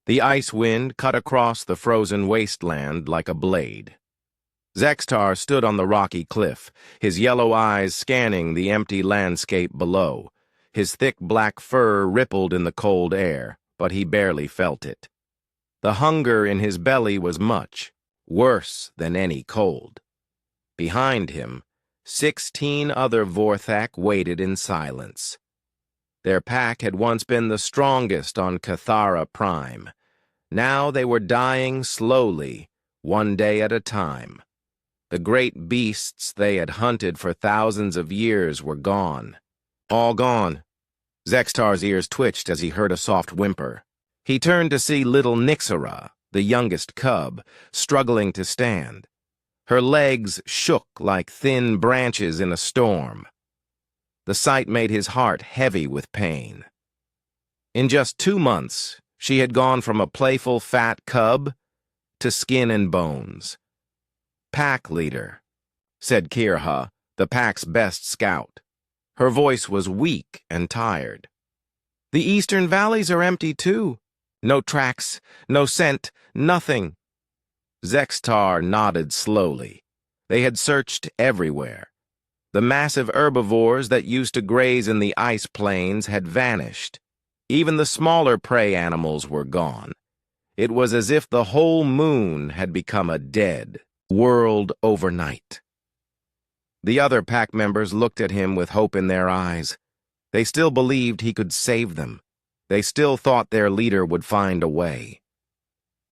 The ice wind cut across the frozen wasteland like a blade. Zextar stood on the rocky cliff, his yellow eyes scanning the empty landscape below. His thick black fur rippled in the cold air, but he barely felt it. The hunger in his belly was much, worse than any cold. Behind him, 16 other Vorthak waited in silence. Their pack had once been the strongest on Cathara Prime. Now they were dying slowly, one day at a time. The great beasts they had hunted for thousands of years were gone. All gone. Zextar's ears twitched as he heard a soft whimper. He turned to see little Nixara, the youngest cub, struggling to stand. Her legs shook like thin branches in a storm. The sight made his heart heavy with pain. In just 2 months, she had gone from a playful fat cub to skin and bones. "Pack leader," said Kirha, the pack's best scout. Her voice was weak and tired. "The eastern valleys are empty too. No tracks, no scent, nothing." Zextar nodded slowly. They had searched everywhere. The massive herbivores that used to graze in the ice plains had vanished. Even the smaller prey animals were gone. It was as if the whole moon had become a dead world overnight. The other pack members looked at him with hope in their eyes. They still believed he could save them. They still thought their leader would find a way.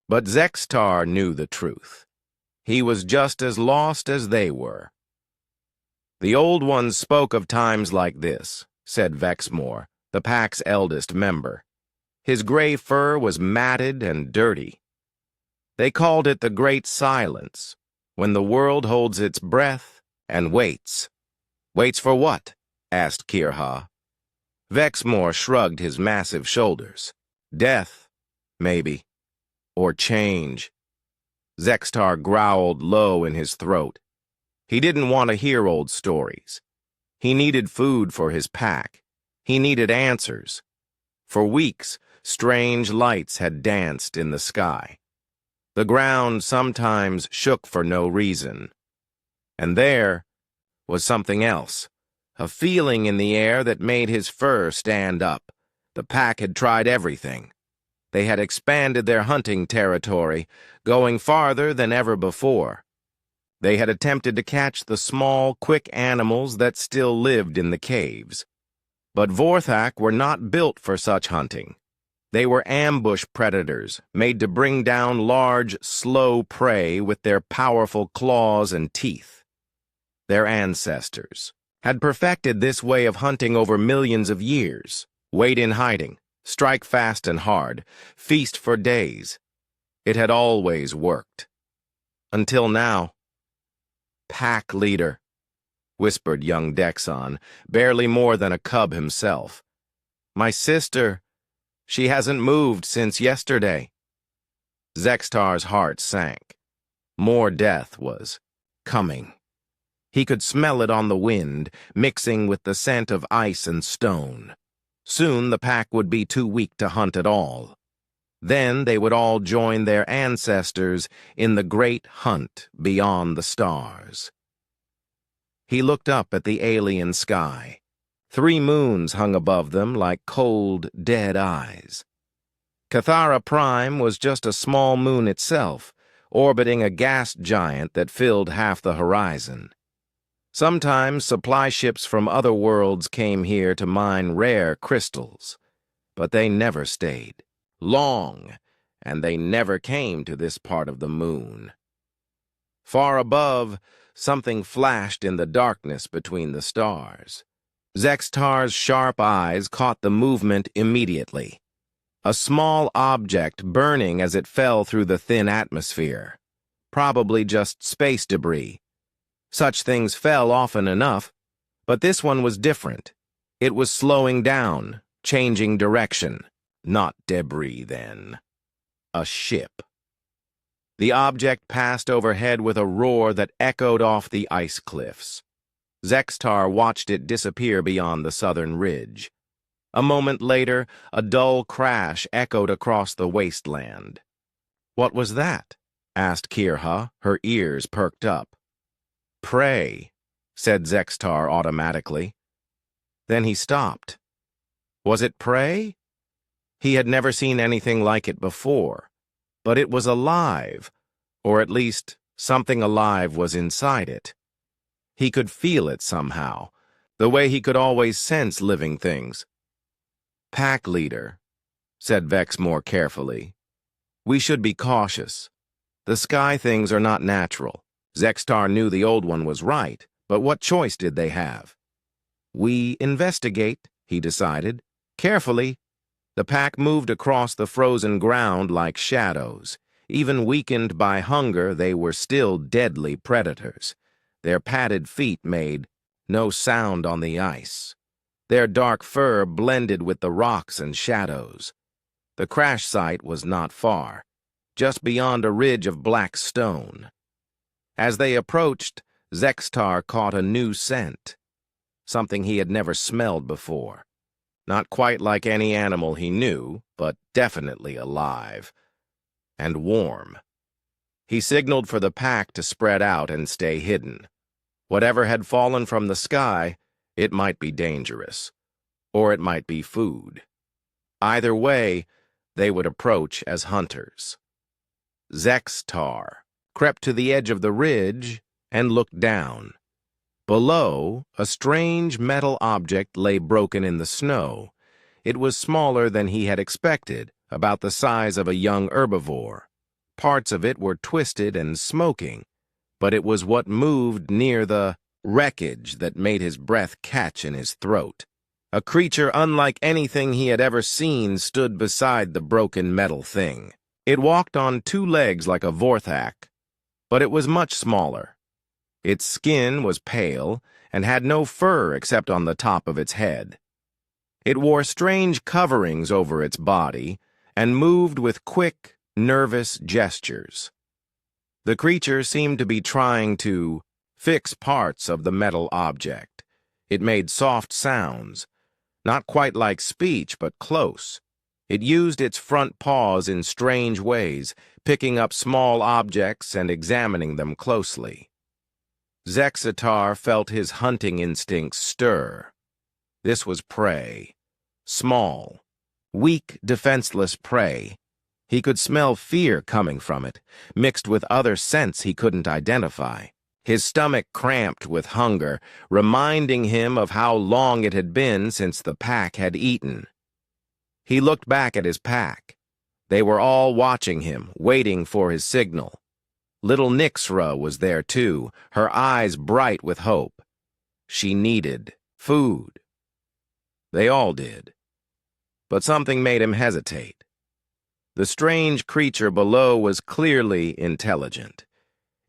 But Zextar knew the truth. He was just as lost as they were. "The Old Ones spoke of times like this," said Vexmore, the pack's eldest member. His gray fur was matted and dirty. "They called it the Great Silence, when the world holds its breath and waits." "Waits for what?" asked Kirha. Vexmore shrugged his massive shoulders. "Death, maybe. Or change." Zextar growled low in his throat. He didn't want to hear old stories. He needed food for his pack. He needed answers. For weeks, strange lights had danced in the sky. The ground sometimes shook for no reason. And there was something else, a feeling in the air that made his fur stand up. The pack had tried everything. They had expanded their hunting territory, going farther than ever before. They had attempted to catch the small, quick animals that still lived in the caves. But Vorthak were not built for such hunting. They were ambush predators, made to bring down large, slow prey with their powerful claws and teeth. Their ancestors had perfected this way of hunting over millions of years. Wait in hiding, strike fast and hard, feast for days. It had always worked. Until now. "Pack leader," whispered young Dexon, barely more than a cub himself. "My sister, she hasn't moved since yesterday." Zextar's heart sank. More death was coming. He could smell it on the wind, mixing with the scent of ice and stone. Soon the pack would be too weak to hunt at all. Then they would all join their ancestors in the great hunt beyond the stars. He looked up at the alien sky. 3 moons hung above them like cold, dead eyes. Cathara Prime was just a small moon itself, orbiting a gas giant that filled half the horizon. Sometimes supply ships from other worlds came here to mine rare crystals, but they never stayed long, and they never came to this part of the moon. Far above, something flashed in the darkness between the stars. Zextar's sharp eyes caught the movement immediately. A small object burning as it fell through the thin atmosphere. Probably just space debris. Such things fell often enough, but this one was different. It was slowing down, changing direction. Not debris, then. A ship. The object passed overhead with a roar that echoed off the ice cliffs. Zextar watched it disappear beyond the southern ridge. A moment later, a dull crash echoed across the wasteland. "What was that?" asked Kirha, her ears perked up. "Prey," said Zextar automatically. Then he stopped. Was it prey? He had never seen anything like it before, but it was alive, or at least something alive was inside it. He could feel it somehow, the way he could always sense living things. "Pack leader," said Vex more carefully. "We should be cautious. The sky things are not natural." Zextar knew the old one was right, but what choice did they have? "We investigate," he decided. "Carefully." The pack moved across the frozen ground like shadows. Even weakened by hunger, they were still deadly predators. Their padded feet made no sound on the ice. Their dark fur blended with the rocks and shadows. The crash site was not far, just beyond a ridge of black stone. As they approached, Zextar caught a new scent, something he had never smelled before. Not quite like any animal he knew, but definitely alive. And warm. He signaled for the pack to spread out and stay hidden. Whatever had fallen from the sky, it might be dangerous. Or it might be food. Either way, they would approach as hunters. Zextar crept to the edge of the ridge and looked down. Below, a strange metal object lay broken in the snow. It was smaller than he had expected, about the size of a young herbivore. Parts of it were twisted and smoking, but it was what moved near the wreckage that made his breath catch in his throat. A creature unlike anything he had ever seen stood beside the broken metal thing. It walked on two legs like a vorthak, but it was much smaller. Its skin was pale and had no fur except on the top of its head. It wore strange coverings over its body and moved with quick, nervous gestures. The creature seemed to be trying to fix parts of the metal object. It made soft sounds, not quite like speech, but close. It used its front paws in strange ways, picking up small objects and examining them closely. Zextar felt his hunting instincts stir. This was prey. Small, weak, defenseless prey. He could smell fear coming from it, mixed with other scents he couldn't identify. His stomach cramped with hunger, reminding him of how long it had been since the pack had eaten. He looked back at his pack. They were all watching him, waiting for his signal. Little Nixra was there too, her eyes bright with hope. She needed food. They all did. But something made him hesitate. The strange creature below was clearly intelligent.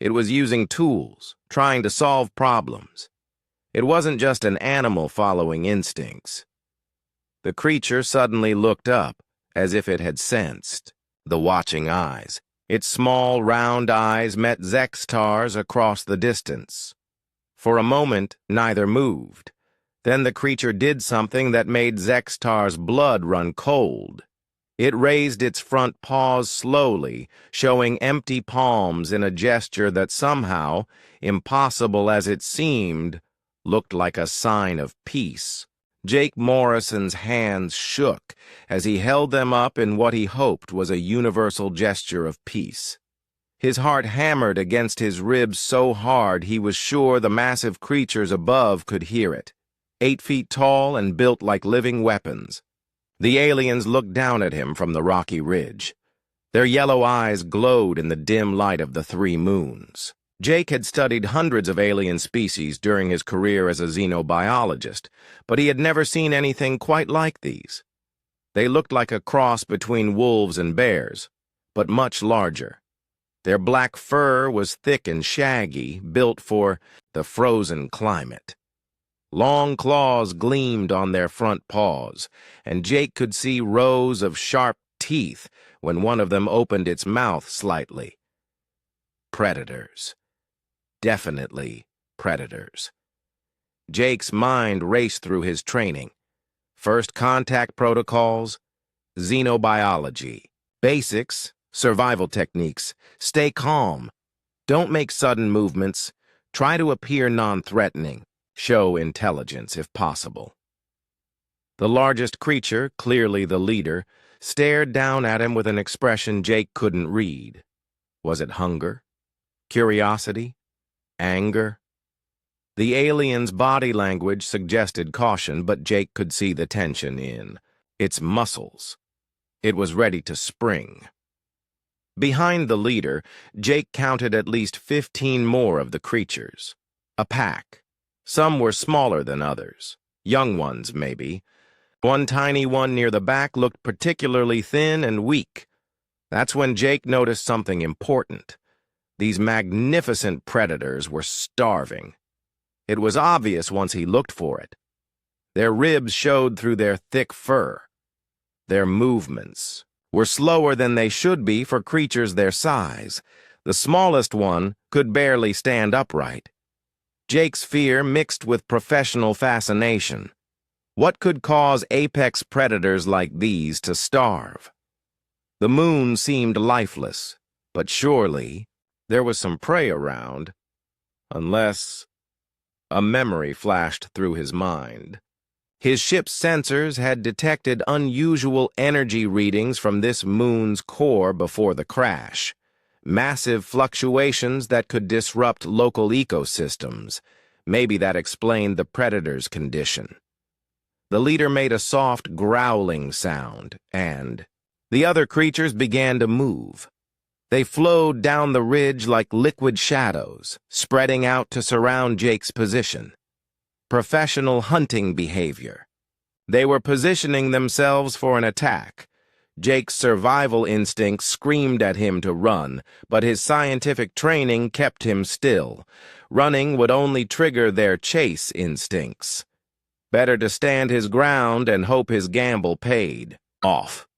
It was using tools, trying to solve problems. It wasn't just an animal following instincts. The creature suddenly looked up, as if it had sensed the watching eyes. Its small, round eyes met Zextar's across the distance. For a moment, neither moved. Then the creature did something that made Zextar's blood run cold. It raised its front paws slowly, showing empty palms in a gesture that somehow, impossible as it seemed, looked like a sign of peace. Jake Morrison's hands shook as he held them up in what he hoped was a universal gesture of peace. His heart hammered against his ribs so hard he was sure the massive creatures above could hear it. 8 feet tall and built like living weapons. The aliens looked down at him from the rocky ridge. Their yellow eyes glowed in the dim light of the 3 moons. Jake had studied hundreds of alien species during his career as a xenobiologist, but he had never seen anything quite like these. They looked like a cross between wolves and bears, but much larger. Their black fur was thick and shaggy, built for the frozen climate. Long claws gleamed on their front paws, and Jake could see rows of sharp teeth when one of them opened its mouth slightly. Predators. Definitely predators. Jake's mind raced through his training. First contact protocols, xenobiology, basics, survival techniques, stay calm, don't make sudden movements, try to appear non-threatening, show intelligence if possible. The largest creature, clearly the leader, stared down at him with an expression Jake couldn't read. Was it hunger? Curiosity? Anger? The alien's body language suggested caution, but Jake could see the tension in its muscles. It was ready to spring. Behind the leader, Jake counted at least 15 more of the creatures. A pack. Some were smaller than others. Young ones, maybe. One tiny one near the back looked particularly thin and weak. That's when Jake noticed something important. These magnificent predators were starving. It was obvious once he looked for it. Their ribs showed through their thick fur. Their movements were slower than they should be for creatures their size. The smallest one could barely stand upright. Jake's fear mixed with professional fascination. What could cause apex predators like these to starve? The moon seemed lifeless, but surely there was some prey around. Unless... A memory flashed through his mind. His ship's sensors had detected unusual energy readings from this moon's core before the crash. Massive fluctuations that could disrupt local ecosystems. Maybe that explained the predator's condition. The leader made a soft growling sound, and the other creatures began to move. They flowed down the ridge like liquid shadows, spreading out to surround Jake's position. Professional hunting behavior. They were positioning themselves for an attack. Jake's survival instincts screamed at him to run, but his scientific training kept him still. Running would only trigger their chase instincts. Better to stand his ground and hope his gamble paid off.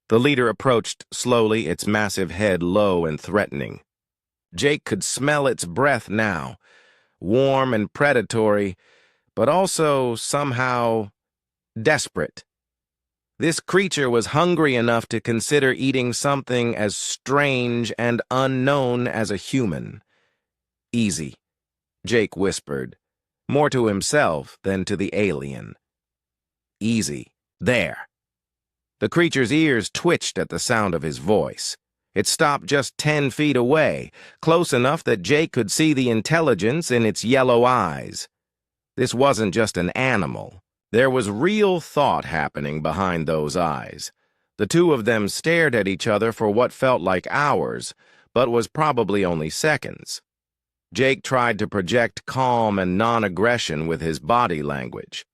The leader approached slowly, its massive head low and threatening. Jake could smell its breath now, warm and predatory, but also somehow desperate. This creature was hungry enough to consider eating something as strange and unknown as a human. Easy, Jake whispered, more to himself than to the alien. Easy, there. The creature's ears twitched at the sound of his voice. It stopped just 10 feet away, close enough that Jake could see the intelligence in its yellow eyes. This wasn't just an animal. There was real thought happening behind those eyes. The two of them stared at each other for what felt like hours, but was probably only seconds. Jake tried to project calm and non-aggression with his body language.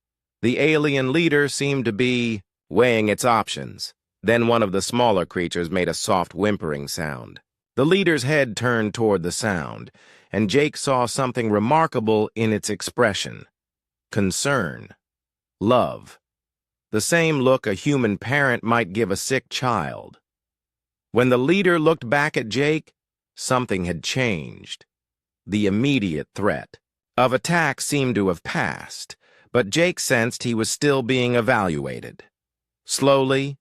The alien leader seemed to be weighing its options. Then one of the smaller creatures made a soft whimpering sound. The leader's head turned toward the sound, and Jake saw something remarkable in its expression. Concern. Love. The same look a human parent might give a sick child. When the leader looked back at Jake, something had changed. The immediate threat of attack seemed to have passed, but Jake sensed he was still being evaluated. Slowly,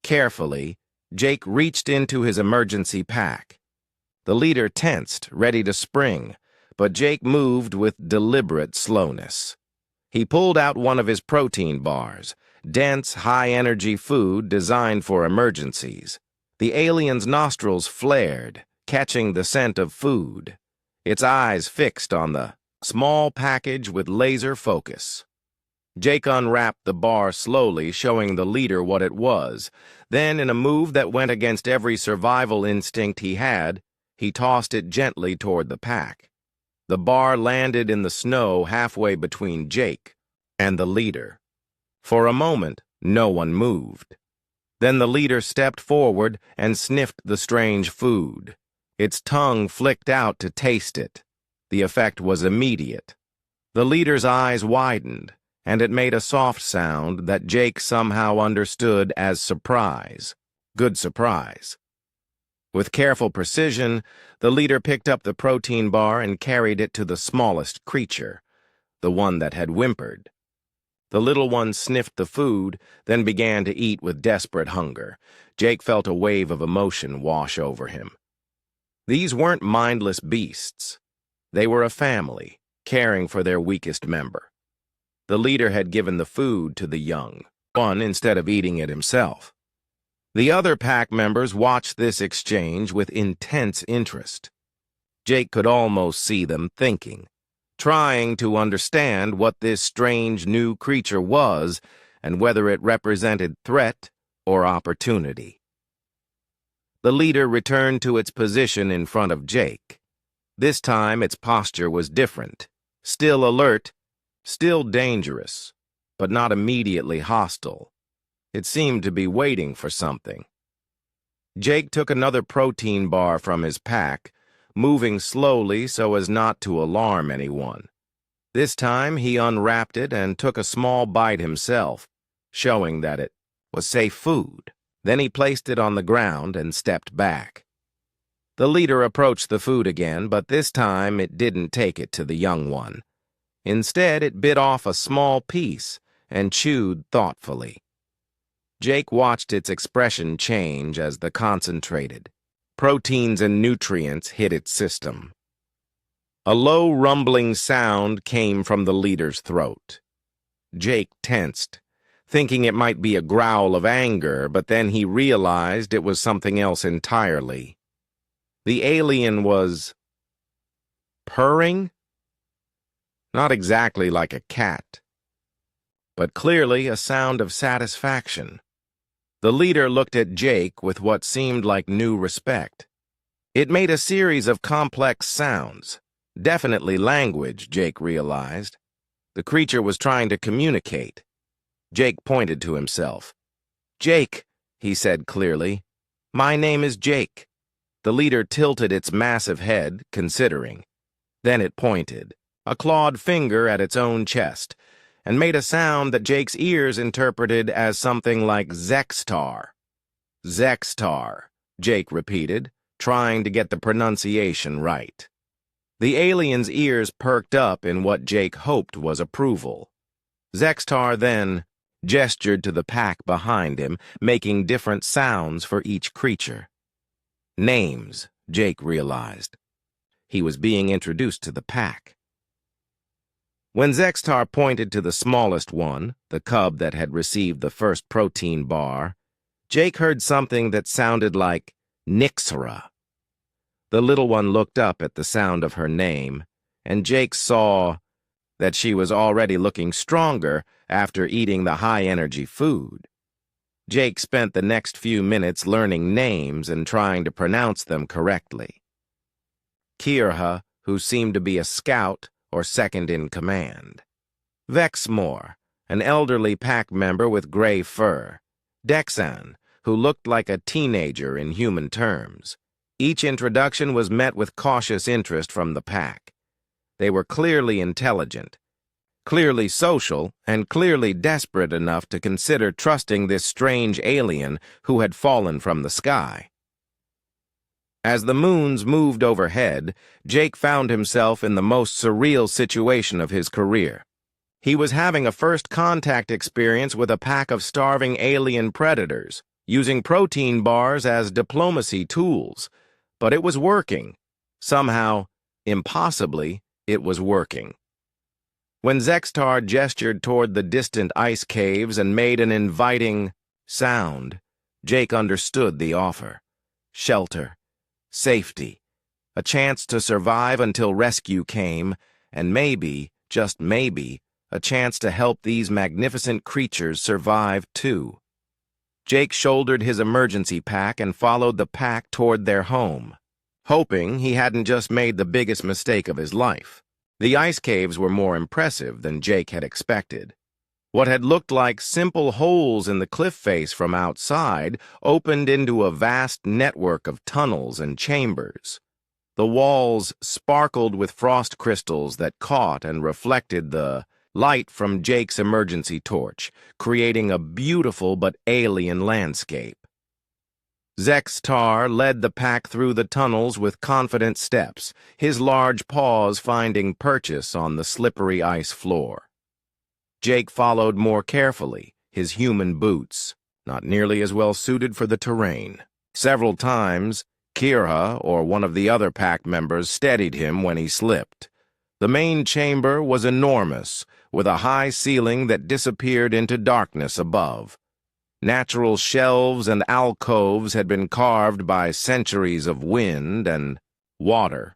carefully, Jake reached into his emergency pack. The leader tensed, ready to spring, but Jake moved with deliberate slowness. He pulled out one of his protein bars, dense, high-energy food designed for emergencies. The alien's nostrils flared, catching the scent of food. Its eyes fixed on the small package with laser focus. Jake unwrapped the bar slowly, showing the leader what it was. Then, in a move that went against every survival instinct he had, he tossed it gently toward the pack. The bar landed in the snow halfway between Jake and the leader. For a moment, no one moved. Then the leader stepped forward and sniffed the strange food. Its tongue flicked out to taste it. The effect was immediate. The leader's eyes widened, and it made a soft sound that Jake somehow understood as surprise. Good surprise. With careful precision, the leader picked up the protein bar and carried it to the smallest creature, the one that had whimpered. The little one sniffed the food, then began to eat with desperate hunger. Jake felt a wave of emotion wash over him. These weren't mindless beasts. They were a family, caring for their weakest member. The leader had given the food to the young one instead of eating it himself. The other pack members watched this exchange with intense interest. Jake could almost see them thinking, trying to understand what this strange new creature was and whether it represented threat or opportunity. The leader returned to its position in front of Jake. This time its posture was different, still alert, still dangerous, but not immediately hostile. It seemed to be waiting for something. Jake took another protein bar from his pack, moving slowly so as not to alarm anyone. This time he unwrapped it and took a small bite himself, showing that it was safe food. Then he placed it on the ground and stepped back. The leader approached the food again, but this time it didn't take it to the young one. Instead, it bit off a small piece and chewed thoughtfully. Jake watched its expression change as the concentrated proteins and nutrients hit its system. A low rumbling sound came from the leader's throat. Jake tensed, thinking it might be a growl of anger, but then he realized it was something else entirely. The alien was purring? Not exactly like a cat, but clearly a sound of satisfaction. The leader looked at Jake with what seemed like new respect. It made a series of complex sounds. Definitely language, Jake realized. The creature was trying to communicate. Jake pointed to himself. "Jake," he said clearly. "My name is Jake." The leader tilted its massive head, considering. Then it pointed, a clawed finger at its own chest, and made a sound that Jake's ears interpreted as something like Zextar. Zextar, Jake repeated, trying to get the pronunciation right. The alien's ears perked up in what Jake hoped was approval. Zextar then gestured to the pack behind him, making different sounds for each creature. Names, Jake realized. He was being introduced to the pack. When Zextar pointed to the smallest one, the cub that had received the first protein bar, Jake heard something that sounded like Nixera. The little one looked up at the sound of her name, and Jake saw that she was already looking stronger after eating the high-energy food. Jake spent the next few minutes learning names and trying to pronounce them correctly. Kirha, who seemed to be a scout or second in command. Vexmore, an elderly pack member with gray fur. Dexan, who looked like a teenager in human terms. Each introduction was met with cautious interest from the pack. They were clearly intelligent, clearly social, and clearly desperate enough to consider trusting this strange alien who had fallen from the sky. As the moons moved overhead, Jake found himself in the most surreal situation of his career. He was having a first-contact experience with a pack of starving alien predators, using protein bars as diplomacy tools. But it was working. Somehow, impossibly, it was working. When Zextar gestured toward the distant ice caves and made an inviting sound, Jake understood the offer. Shelter, safety, a chance to survive until rescue came, and maybe, just maybe, a chance to help these magnificent creatures survive too. Jake shouldered his emergency pack and followed the pack toward their home, hoping he hadn't just made the biggest mistake of his life. The ice caves were more impressive than Jake had expected. What had looked like simple holes in the cliff face from outside opened into a vast network of tunnels and chambers. The walls sparkled with frost crystals that caught and reflected the light from Jake's emergency torch, creating a beautiful but alien landscape. Zextar led the pack through the tunnels with confident steps, his large paws finding purchase on the slippery ice floor. Jake followed more carefully, his human boots, not nearly as well suited for the terrain. Several times, Kira or one of the other pack members steadied him when he slipped. The main chamber was enormous, with a high ceiling that disappeared into darkness above. Natural shelves and alcoves had been carved by centuries of wind and water,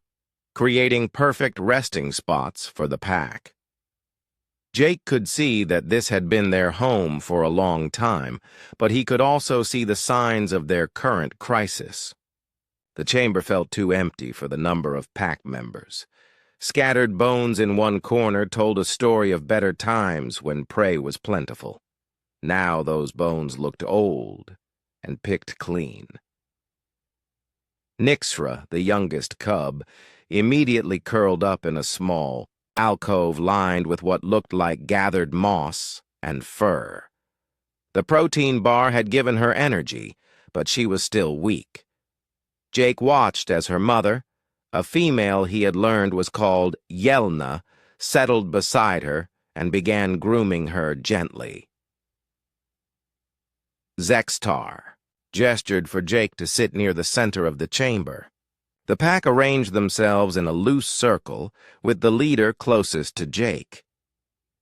creating perfect resting spots for the pack. Jake could see that this had been their home for a long time, but he could also see the signs of their current crisis. The chamber felt too empty for the number of pack members. Scattered bones in one corner told a story of better times when prey was plentiful. Now those bones looked old and picked clean. Nixra, the youngest cub, immediately curled up in a small alcove lined with what looked like gathered moss and fur. The protein bar had given her energy, but she was still weak. Jake watched as her mother, a female he had learned was called Yelna, settled beside her and began grooming her gently. Zextar gestured for Jake to sit near the center of the chamber. The pack arranged themselves in a loose circle, with the leader closest to Jake.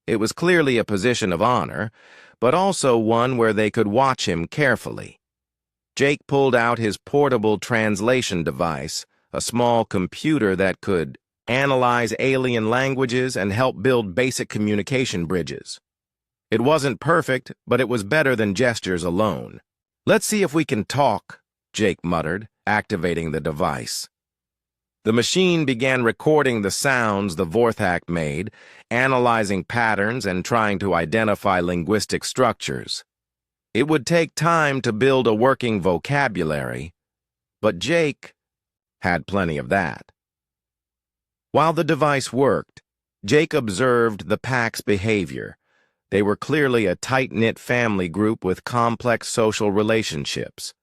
It was clearly a position of honor, but also one where they could watch him carefully. Jake pulled out his portable translation device, a small computer that could analyze alien languages and help build basic communication bridges. It wasn't perfect, but it was better than gestures alone. "Let's see if we can talk," Jake muttered, activating the device. The machine began recording the sounds the Vorthak made, analyzing patterns and trying to identify linguistic structures. It would take time to build a working vocabulary, but Jake had plenty of that. While the device worked, Jake observed the pack's behavior. They were clearly a tight-knit family group with complex social relationships.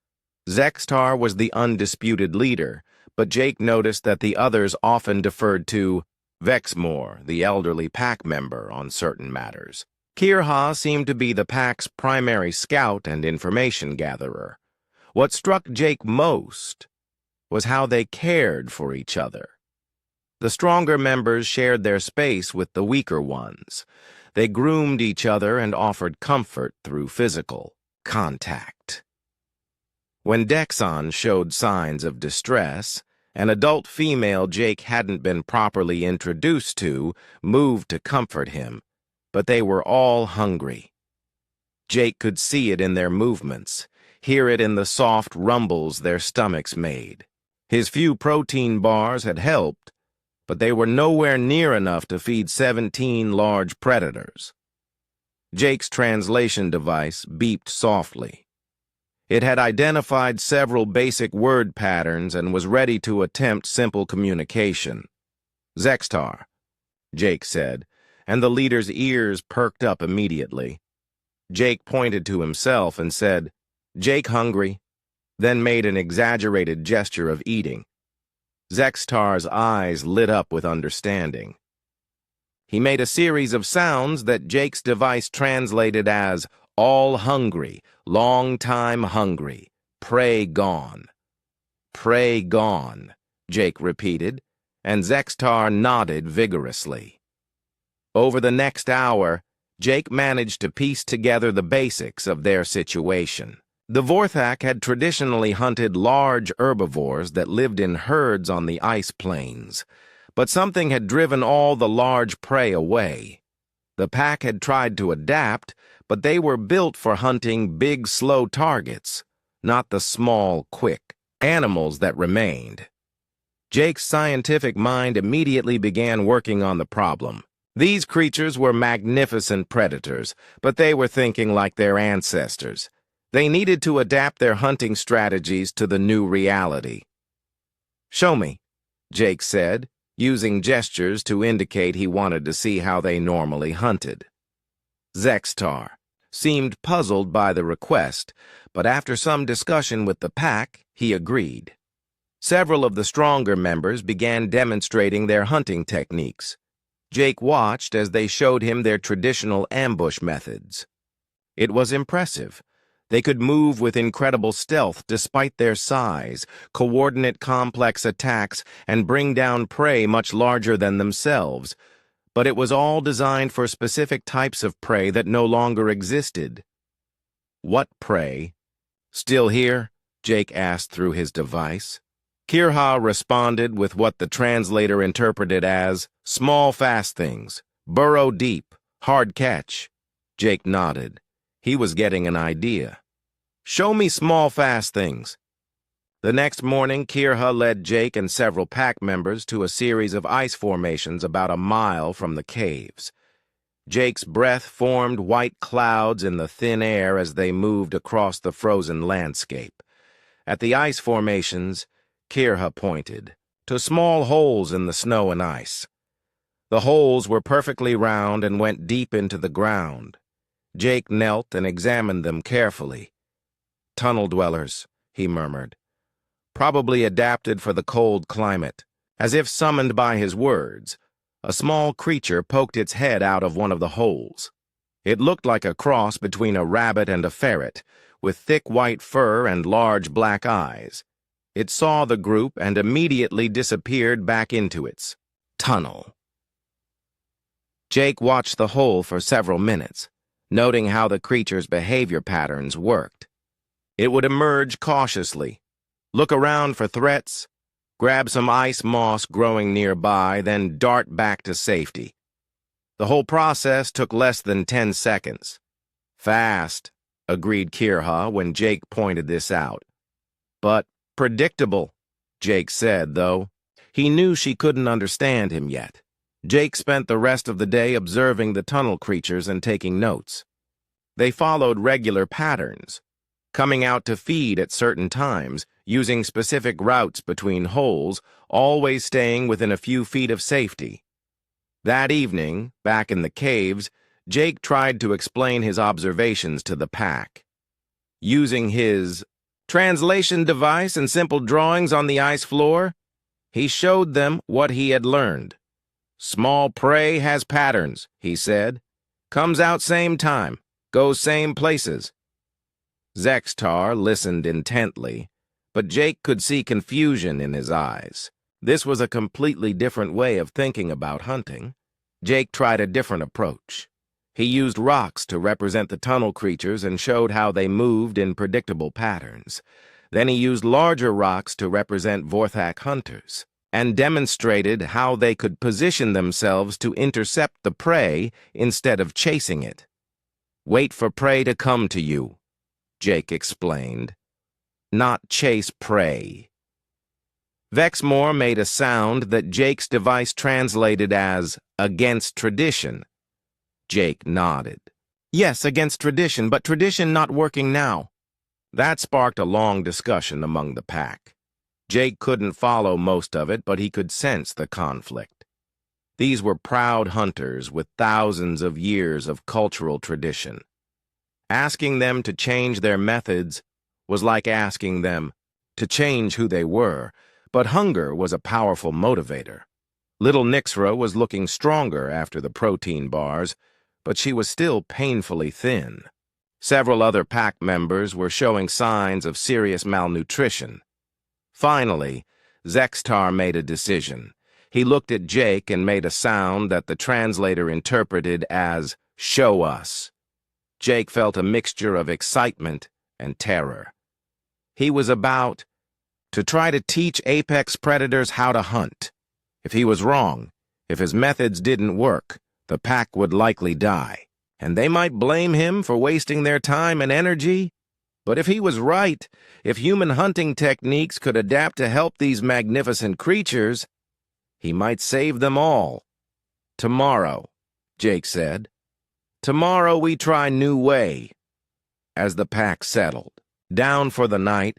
Zextar was the undisputed leader, but Jake noticed that the others often deferred to Vexmore, the elderly pack member, on certain matters. Kirha seemed to be the pack's primary scout and information gatherer. What struck Jake most was how they cared for each other. The stronger members shared their space with the weaker ones. They groomed each other and offered comfort through physical contact. When Dexon showed signs of distress, an adult female Jake hadn't been properly introduced to moved to comfort him, but they were all hungry. Jake could see it in their movements, hear it in the soft rumbles their stomachs made. His few protein bars had helped, but they were nowhere near enough to feed 17 large predators. Jake's translation device beeped softly. It had identified several basic word patterns and was ready to attempt simple communication. "Zextar," Jake said, and the leader's ears perked up immediately. Jake pointed to himself and said, "Jake hungry," then made an exaggerated gesture of eating. Zextar's eyes lit up with understanding. He made a series of sounds that Jake's device translated as all hungry, long time hungry, prey gone. Prey gone, Jake repeated, and Zextar nodded vigorously. Over the next hour, Jake managed to piece together the basics of their situation. The Vorthak had traditionally hunted large herbivores that lived in herds on the ice plains, but something had driven all the large prey away. The pack had tried to adapt, but they were built for hunting big, slow targets, not the small, quick animals that remained. Jake's scientific mind immediately began working on the problem. These creatures were magnificent predators, but they were thinking like their ancestors. They needed to adapt their hunting strategies to the new reality. "Show me," Jake said, using gestures to indicate he wanted to see how they normally hunted. Zextar seemed puzzled by the request, but after some discussion with the pack, he agreed. Several of the stronger members began demonstrating their hunting techniques. Jake watched as they showed him their traditional ambush methods. It was impressive. They could move with incredible stealth despite their size, coordinate complex attacks, and bring down prey much larger than themselves. But it was all designed for specific types of prey that no longer existed. What prey? Still here? Jake asked through his device. Kirha responded with what the translator interpreted as small fast things, burrow deep, hard catch. Jake nodded. He was getting an idea. Show me small fast things. The next morning, Kirha led Jake and several pack members to a series of ice formations about a mile from the caves. Jake's breath formed white clouds in the thin air as they moved across the frozen landscape. At the ice formations, Kirha pointed to small holes in the snow and ice. The holes were perfectly round and went deep into the ground. Jake knelt and examined them carefully. Tunnel dwellers, he murmured. Probably adapted for the cold climate. As if summoned by his words, a small creature poked its head out of one of the holes. It looked like a cross between a rabbit and a ferret, with thick white fur and large black eyes. It saw the group and immediately disappeared back into its tunnel. Jake watched the hole for several minutes, noting how the creature's behavior patterns worked. It would emerge cautiously, look around for threats, grab some ice moss growing nearby, then dart back to safety. The whole process took less than 10 seconds. Fast, agreed Kirha when Jake pointed this out. But predictable, Jake said, though. He knew she couldn't understand him yet. Jake spent the rest of the day observing the tunnel creatures and taking notes. They followed regular patterns, coming out to feed at certain times, using specific routes between holes, always staying within a few feet of safety. That evening, back in the caves, Jake tried to explain his observations to the pack. Using his translation device and simple drawings on the ice floor, he showed them what he had learned. Small prey has patterns, he said. Comes out same time, goes same places. Zextar listened intently, but Jake could see confusion in his eyes. This was a completely different way of thinking about hunting. Jake tried a different approach. He used rocks to represent the tunnel creatures and showed how they moved in predictable patterns. Then he used larger rocks to represent Vorthak hunters, and demonstrated how they could position themselves to intercept the prey instead of chasing it. Wait for prey to come to you, Jake explained. Not chase prey. Vexmore made a sound that Jake's device translated as against tradition. Jake nodded. Yes, against tradition, but tradition not working now. That sparked a long discussion among the pack. Jake couldn't follow most of it, but he could sense the conflict. These were proud hunters with thousands of years of cultural tradition. Asking them to change their methods was like asking them to change who they were, but hunger was a powerful motivator. Little Nixra was looking stronger after the protein bars, but she was still painfully thin. Several other pack members were showing signs of serious malnutrition. Finally, Zextar made a decision. He looked at Jake and made a sound that the translator interpreted as, "Show us." Jake felt a mixture of excitement and terror. He was about to try to teach apex predators how to hunt. If he was wrong, if his methods didn't work, the pack would likely die, and they might blame him for wasting their time and energy. But if he was right, if human hunting techniques could adapt to help these magnificent creatures, he might save them all. Tomorrow, Jake said. Tomorrow we try new way. As the pack settled down for the night,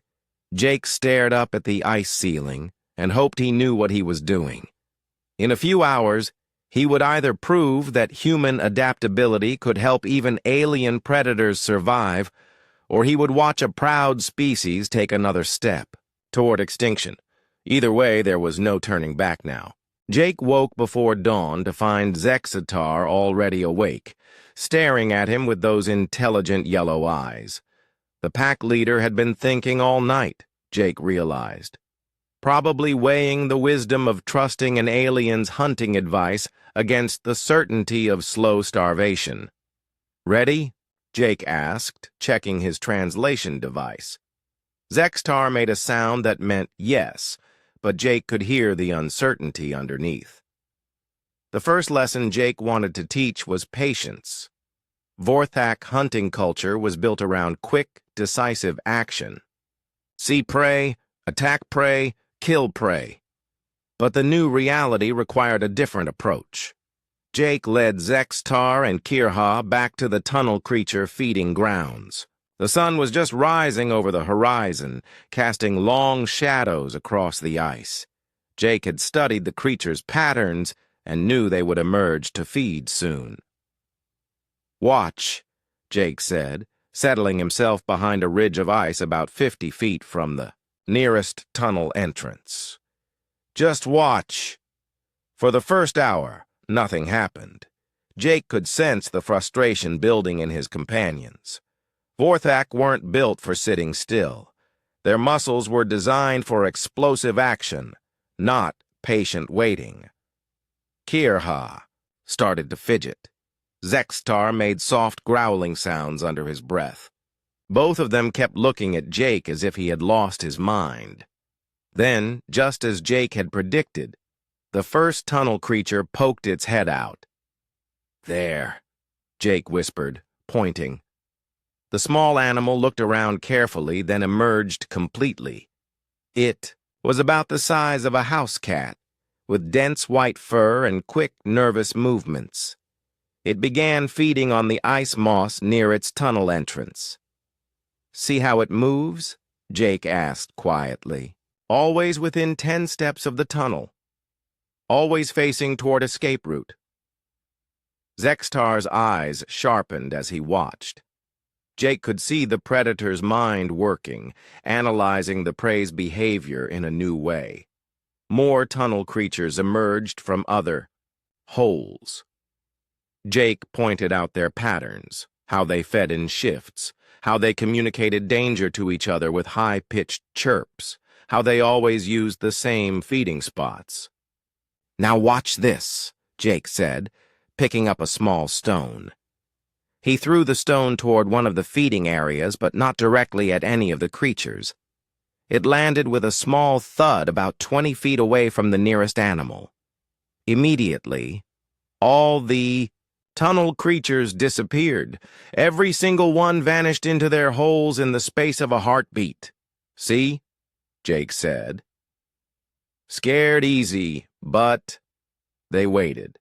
Jake stared up at the ice ceiling and hoped he knew what he was doing. In a few hours, he would either prove that human adaptability could help even alien predators survive, or he would watch a proud species take another step toward extinction. Either way, there was no turning back now. Jake woke before dawn to find Zexitar already awake, staring at him with those intelligent yellow eyes. The pack leader had been thinking all night, Jake realized, probably weighing the wisdom of trusting an alien's hunting advice against the certainty of slow starvation. "Ready?" Jake asked, checking his translation device. Zextar made a sound that meant yes, but Jake could hear the uncertainty underneath. The first lesson Jake wanted to teach was patience. Vorthak hunting culture was built around quick, decisive action. See prey, attack prey, kill prey. But the new reality required a different approach. Jake led Zextar and Kirha back to the tunnel creature feeding grounds. The sun was just rising over the horizon, casting long shadows across the ice. Jake had studied the creature's patterns and knew they would emerge to feed soon. "Watch," Jake said, settling himself behind a ridge of ice about 50 feet from the nearest tunnel entrance. "Just watch." For the first hour, nothing happened. Jake could sense the frustration building in his companions. Vorthak weren't built for sitting still. Their muscles were designed for explosive action, not patient waiting. Kirha started to fidget. Zextar made soft growling sounds under his breath. Both of them kept looking at Jake as if he had lost his mind. Then, just as Jake had predicted, the first tunnel creature poked its head out. "There," Jake whispered, pointing. The small animal looked around carefully, then emerged completely. It was about the size of a house cat, with dense white fur and quick, nervous movements. It began feeding on the ice moss near its tunnel entrance. "See how it moves?" Jake asked quietly. "Always within 10 steps of the tunnel. Always facing toward escape route." Zextar's eyes sharpened as he watched. Jake could see the predator's mind working, analyzing the prey's behavior in a new way. More tunnel creatures emerged from other holes. Jake pointed out their patterns, how they fed in shifts, how they communicated danger to each other with high-pitched chirps, how they always used the same feeding spots. "Now watch this," Jake said, picking up a small stone. He threw the stone toward one of the feeding areas, but not directly at any of the creatures. It landed with a small thud about 20 feet away from the nearest animal. Immediately, all the tunnel creatures disappeared. Every single one vanished into their holes in the space of a heartbeat. "See?" Jake said. "Scared easy, but..." They waited.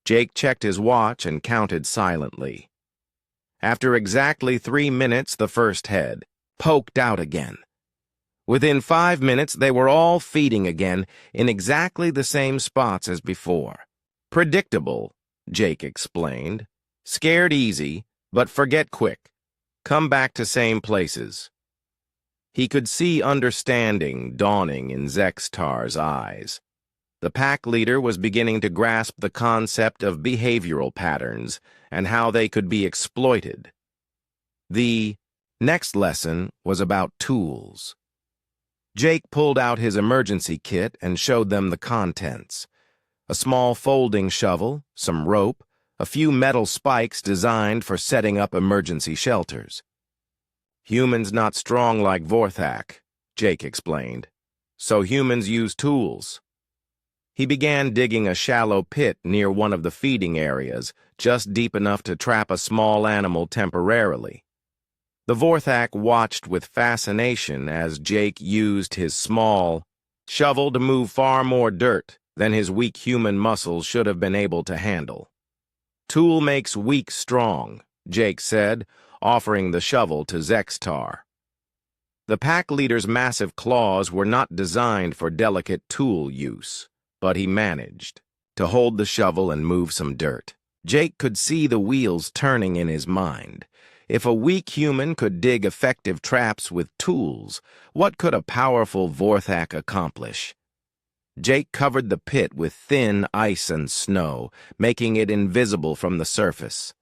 Jake checked his watch and counted silently. After exactly 3 minutes, the first head poked out again. Within 5 minutes, they were all feeding again in exactly the same spots as before. "Predictable," Jake explained. "Scared easy, but forget quick. Come back to same places." He could see understanding dawning in Zextar's eyes. The pack leader was beginning to grasp the concept of behavioral patterns and how they could be exploited. The next lesson was about tools. Jake pulled out his emergency kit and showed them the contents. A small folding shovel, some rope, a few metal spikes designed for setting up emergency shelters. "Humans not strong like Vorthak," Jake explained. "So humans use tools." He began digging a shallow pit near one of the feeding areas, just deep enough to trap a small animal temporarily. The Vorthak watched with fascination as Jake used his small shovel to move far more dirt than his weak human muscles should have been able to handle. "Tool makes weak strong," Jake said, offering the shovel to Zextar. The pack leader's massive claws were not designed for delicate tool use, but he managed to hold the shovel and move some dirt. Jake could see the wheels turning in his mind. If a weak human could dig effective traps with tools, what could a powerful Vorthak accomplish? Jake covered the pit with thin ice and snow, making it invisible from the surface.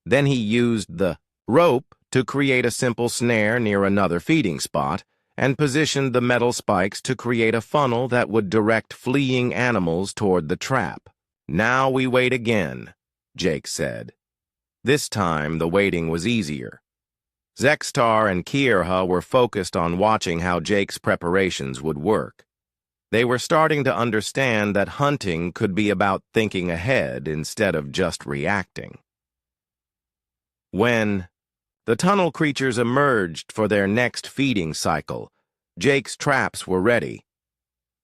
Then he used the rope to create a simple snare near another feeding spot, and positioned the metal spikes to create a funnel that would direct fleeing animals toward the trap. "Now we wait again," Jake said. This time the waiting was easier. Zextar and Kirha were focused on watching how Jake's preparations would work. They were starting to understand that hunting could be about thinking ahead instead of just reacting. When the tunnel creatures emerged for their next feeding cycle, Jake's traps were ready.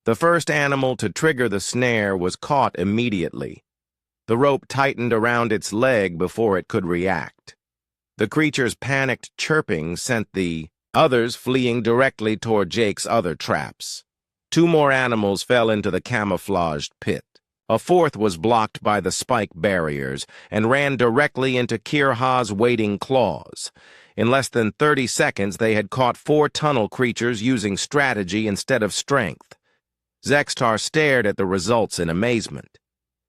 The first animal to trigger the snare was caught immediately. The rope tightened around its leg before it could react. The creature's panicked chirping sent the others fleeing directly toward Jake's other traps. 2 more animals fell into the camouflaged pit. A fourth was blocked by the spike barriers and ran directly into Kirha's waiting claws. In less than 30 seconds, they had caught 4 tunnel creatures using strategy instead of strength. Zextar stared at the results in amazement.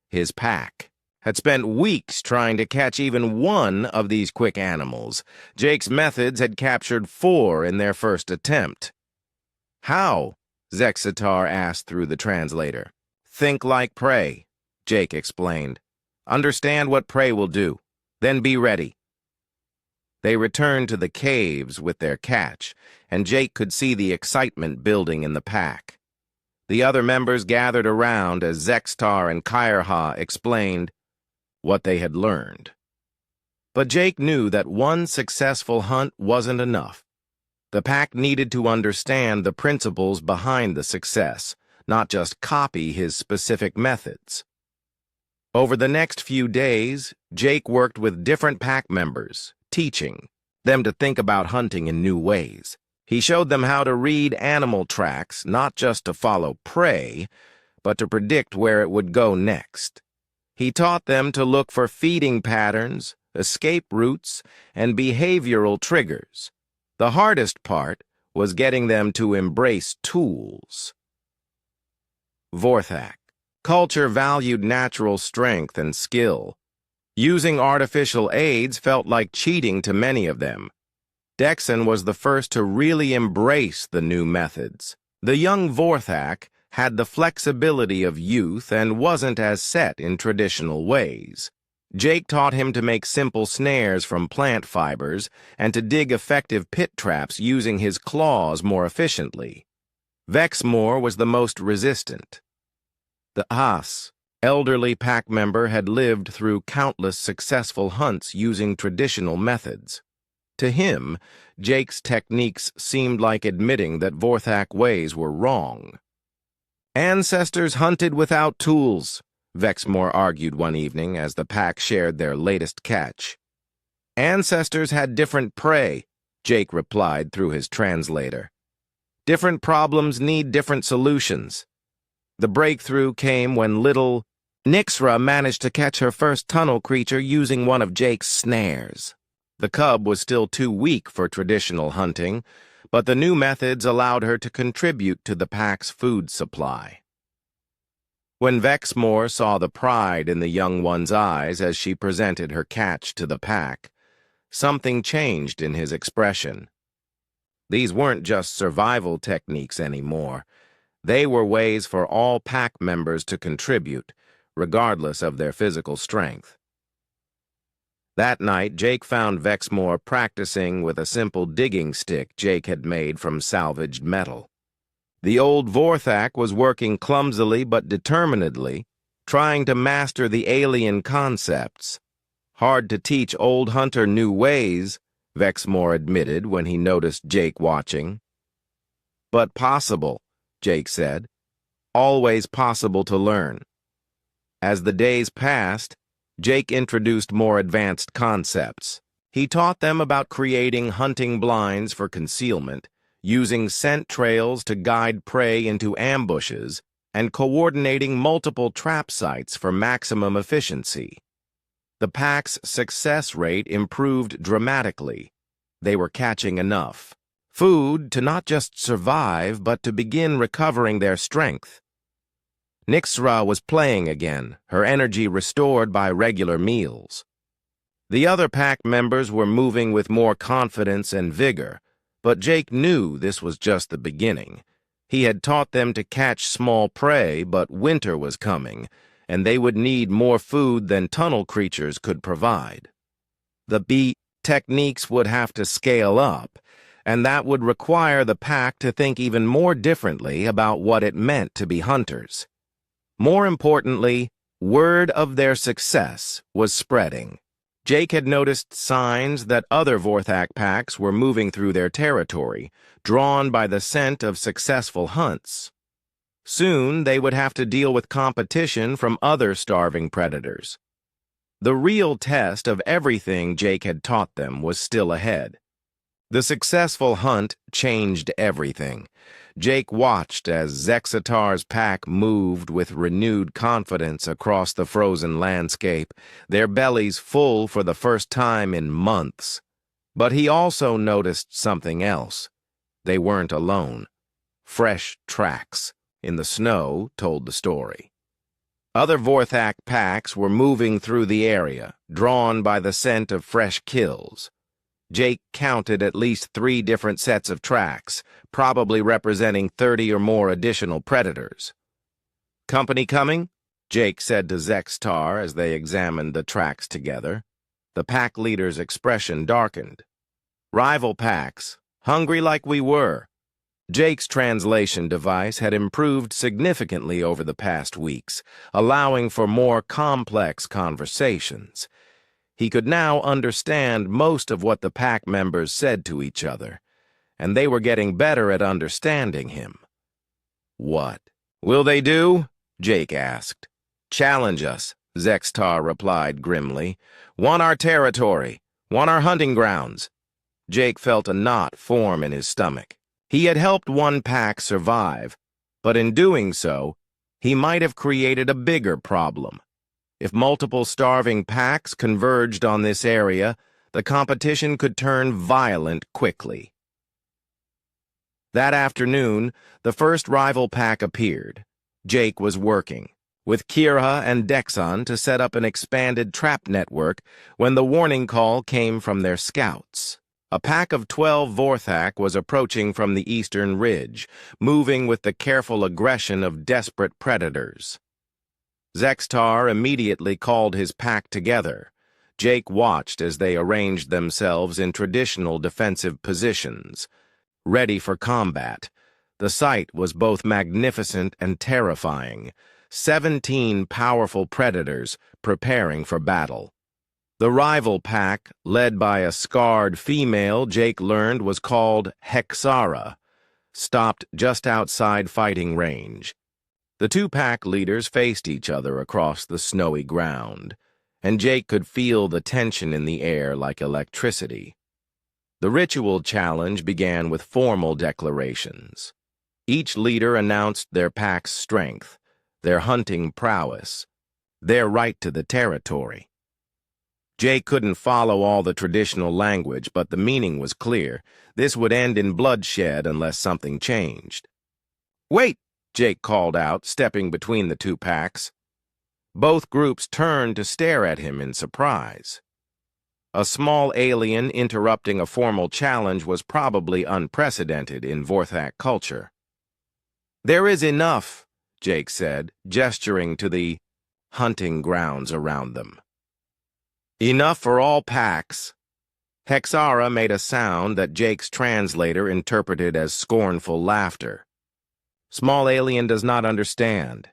His pack had spent weeks trying to catch even one of these quick animals. Jake's methods had captured 4 in their first attempt. "How?" Zextar asked through the translator. "Think like prey," Jake explained. "Understand what prey will do, then be ready." They returned to the caves with their catch, and Jake could see the excitement building in the pack. The other members gathered around as Zextar and Kirha explained what they had learned. But Jake knew that one successful hunt wasn't enough. The pack needed to understand the principles behind the success, not just copy his specific methods. Over the next few days, Jake worked with different pack members, teaching them to think about hunting in new ways. He showed them how to read animal tracks, not just to follow prey, but to predict where it would go next. He taught them to look for feeding patterns, escape routes, and behavioral triggers. The hardest part was getting them to embrace tools. Vorthak. Culture valued natural strength and skill. Using artificial aids felt like cheating to many of them. Dexon was the first to really embrace the new methods. The young Vorthak had the flexibility of youth and wasn't as set in traditional ways. Jake taught him to make simple snares from plant fibers and to dig effective pit traps using his claws more efficiently. Vexmore was the most resistant. The elderly pack member had lived through countless successful hunts using traditional methods. To him, Jake's techniques seemed like admitting that Vorthak ways were wrong. "Ancestors hunted without tools," Vexmore argued one evening as the pack shared their latest catch. "Ancestors had different prey," Jake replied through his translator. "Different problems need different solutions." The breakthrough came when little Nixra managed to catch her first tunnel creature using one of Jake's snares. The cub was still too weak for traditional hunting, but the new methods allowed her to contribute to the pack's food supply. When Vexmore saw the pride in the young one's eyes as she presented her catch to the pack, something changed in his expression. These weren't just survival techniques anymore. They were ways for all pack members to contribute, regardless of their physical strength. That night, Jake found Vexmore practicing with a simple digging stick Jake had made from salvaged metal. The old Vorthak was working clumsily but determinedly, trying to master the alien concepts. "Hard to teach old hunter new ways," Vexmore admitted when he noticed Jake watching. "But possible," Jake said. "Always possible to learn." As the days passed, Jake introduced more advanced concepts. He taught them about creating hunting blinds for concealment, using scent trails to guide prey into ambushes, and coordinating multiple trap sites for maximum efficiency. The pack's success rate improved dramatically. They were catching enough food to not just survive, but to begin recovering their strength. Nixra was playing again, her energy restored by regular meals. The other pack members were moving with more confidence and vigor, but Jake knew this was just the beginning. He had taught them to catch small prey, but winter was coming, and they would need more food than tunnel creatures could provide. The bee techniques would have to scale up, and that would require the pack to think even more differently about what it meant to be hunters. More importantly, word of their success was spreading. Jake had noticed signs that other Vorthak packs were moving through their territory, drawn by the scent of successful hunts. Soon they would have to deal with competition from other starving predators. The real test of everything Jake had taught them was still ahead. The successful hunt changed everything. Jake watched as Zexatar's pack moved with renewed confidence across the frozen landscape, their bellies full for the first time in months. But he also noticed something else. They weren't alone. Fresh tracks in the snow told the story. Other Vorthak packs were moving through the area, drawn by the scent of fresh kills. Jake counted at least 3 different sets of tracks, probably representing 30 or more additional predators. "Company coming?" Jake said to Zextar as they examined the tracks together. The pack leader's expression darkened. "Rival packs, hungry like we were." Jake's translation device had improved significantly over the past weeks, allowing for more complex conversations. He could now understand most of what the pack members said to each other, and they were getting better at understanding him. "What will they do?" Jake asked. "Challenge us," Zextar replied grimly. "Want our territory, want our hunting grounds." Jake felt a knot form in his stomach. He had helped one pack survive, but in doing so, he might have created a bigger problem. If multiple starving packs converged on this area, the competition could turn violent quickly. That afternoon, the first rival pack appeared. Jake was working with Kira and Dexon to set up an expanded trap network when the warning call came from their scouts. A pack of 12 Vorthak was approaching from the eastern ridge, moving with the careful aggression of desperate predators. Zextar immediately called his pack together. Jake watched as they arranged themselves in traditional defensive positions, ready for combat. The sight was both magnificent and terrifying. 17 powerful predators preparing for battle. The rival pack, led by a scarred female Jake learned was called Hexara, stopped just outside fighting range. The 2 pack leaders faced each other across the snowy ground, and Jake could feel the tension in the air like electricity. The ritual challenge began with formal declarations. Each leader announced their pack's strength, their hunting prowess, their right to the territory. Jake couldn't follow all the traditional language, but the meaning was clear. This would end in bloodshed unless something changed. "Wait!" Jake called out, stepping between the 2 packs. Both groups turned to stare at him in surprise. A small alien interrupting a formal challenge was probably unprecedented in Vorthak culture. "There is enough," Jake said, gesturing to the hunting grounds around them. "Enough for all packs." Hexara made a sound that Jake's translator interpreted as scornful laughter. "Small alien does not understand.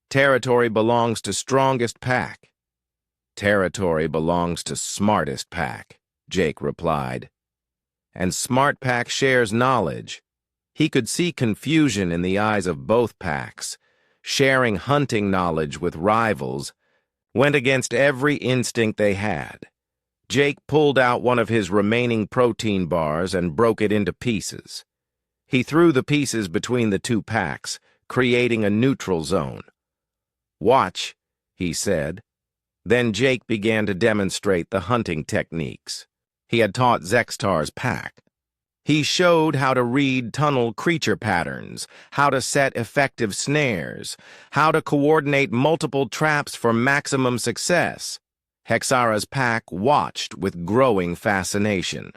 Territory belongs to strongest pack." "Territory belongs to smartest pack," Jake replied. "And smart pack shares knowledge." He could see confusion in the eyes of both packs. Sharing hunting knowledge with rivals went against every instinct they had. Jake pulled out one of his remaining protein bars and broke it into pieces. He threw the pieces between the 2 packs, creating a neutral zone. "Watch," he said. Then Jake began to demonstrate the hunting techniques he had taught Zextar's pack. He showed how to read tunnel creature patterns, how to set effective snares, how to coordinate multiple traps for maximum success. Hexara's pack watched with growing fascination.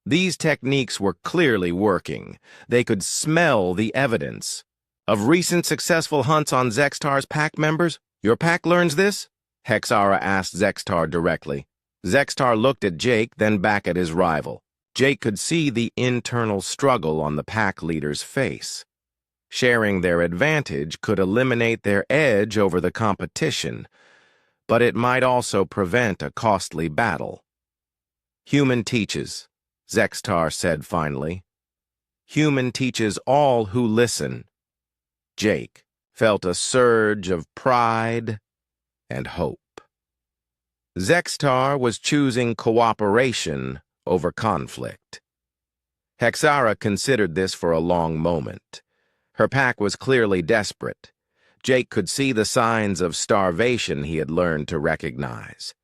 These techniques were clearly working. They could smell the evidence. Of recent successful hunts on Zextar's pack members? Your pack learns this? Hexara asked Zextar directly. Zextar looked at Jake, then back at his rival. Jake could see the internal struggle on the pack leader's face. Sharing their advantage could eliminate their edge over the competition, but it might also prevent a costly battle. Human teaches, Zextar said finally. Human teaches all who listen. Jake felt a surge of pride and hope. Zextar was choosing cooperation over conflict. Hexara considered this for a long moment. Her pack was clearly desperate. Jake could see the signs of starvation he had learned to recognize.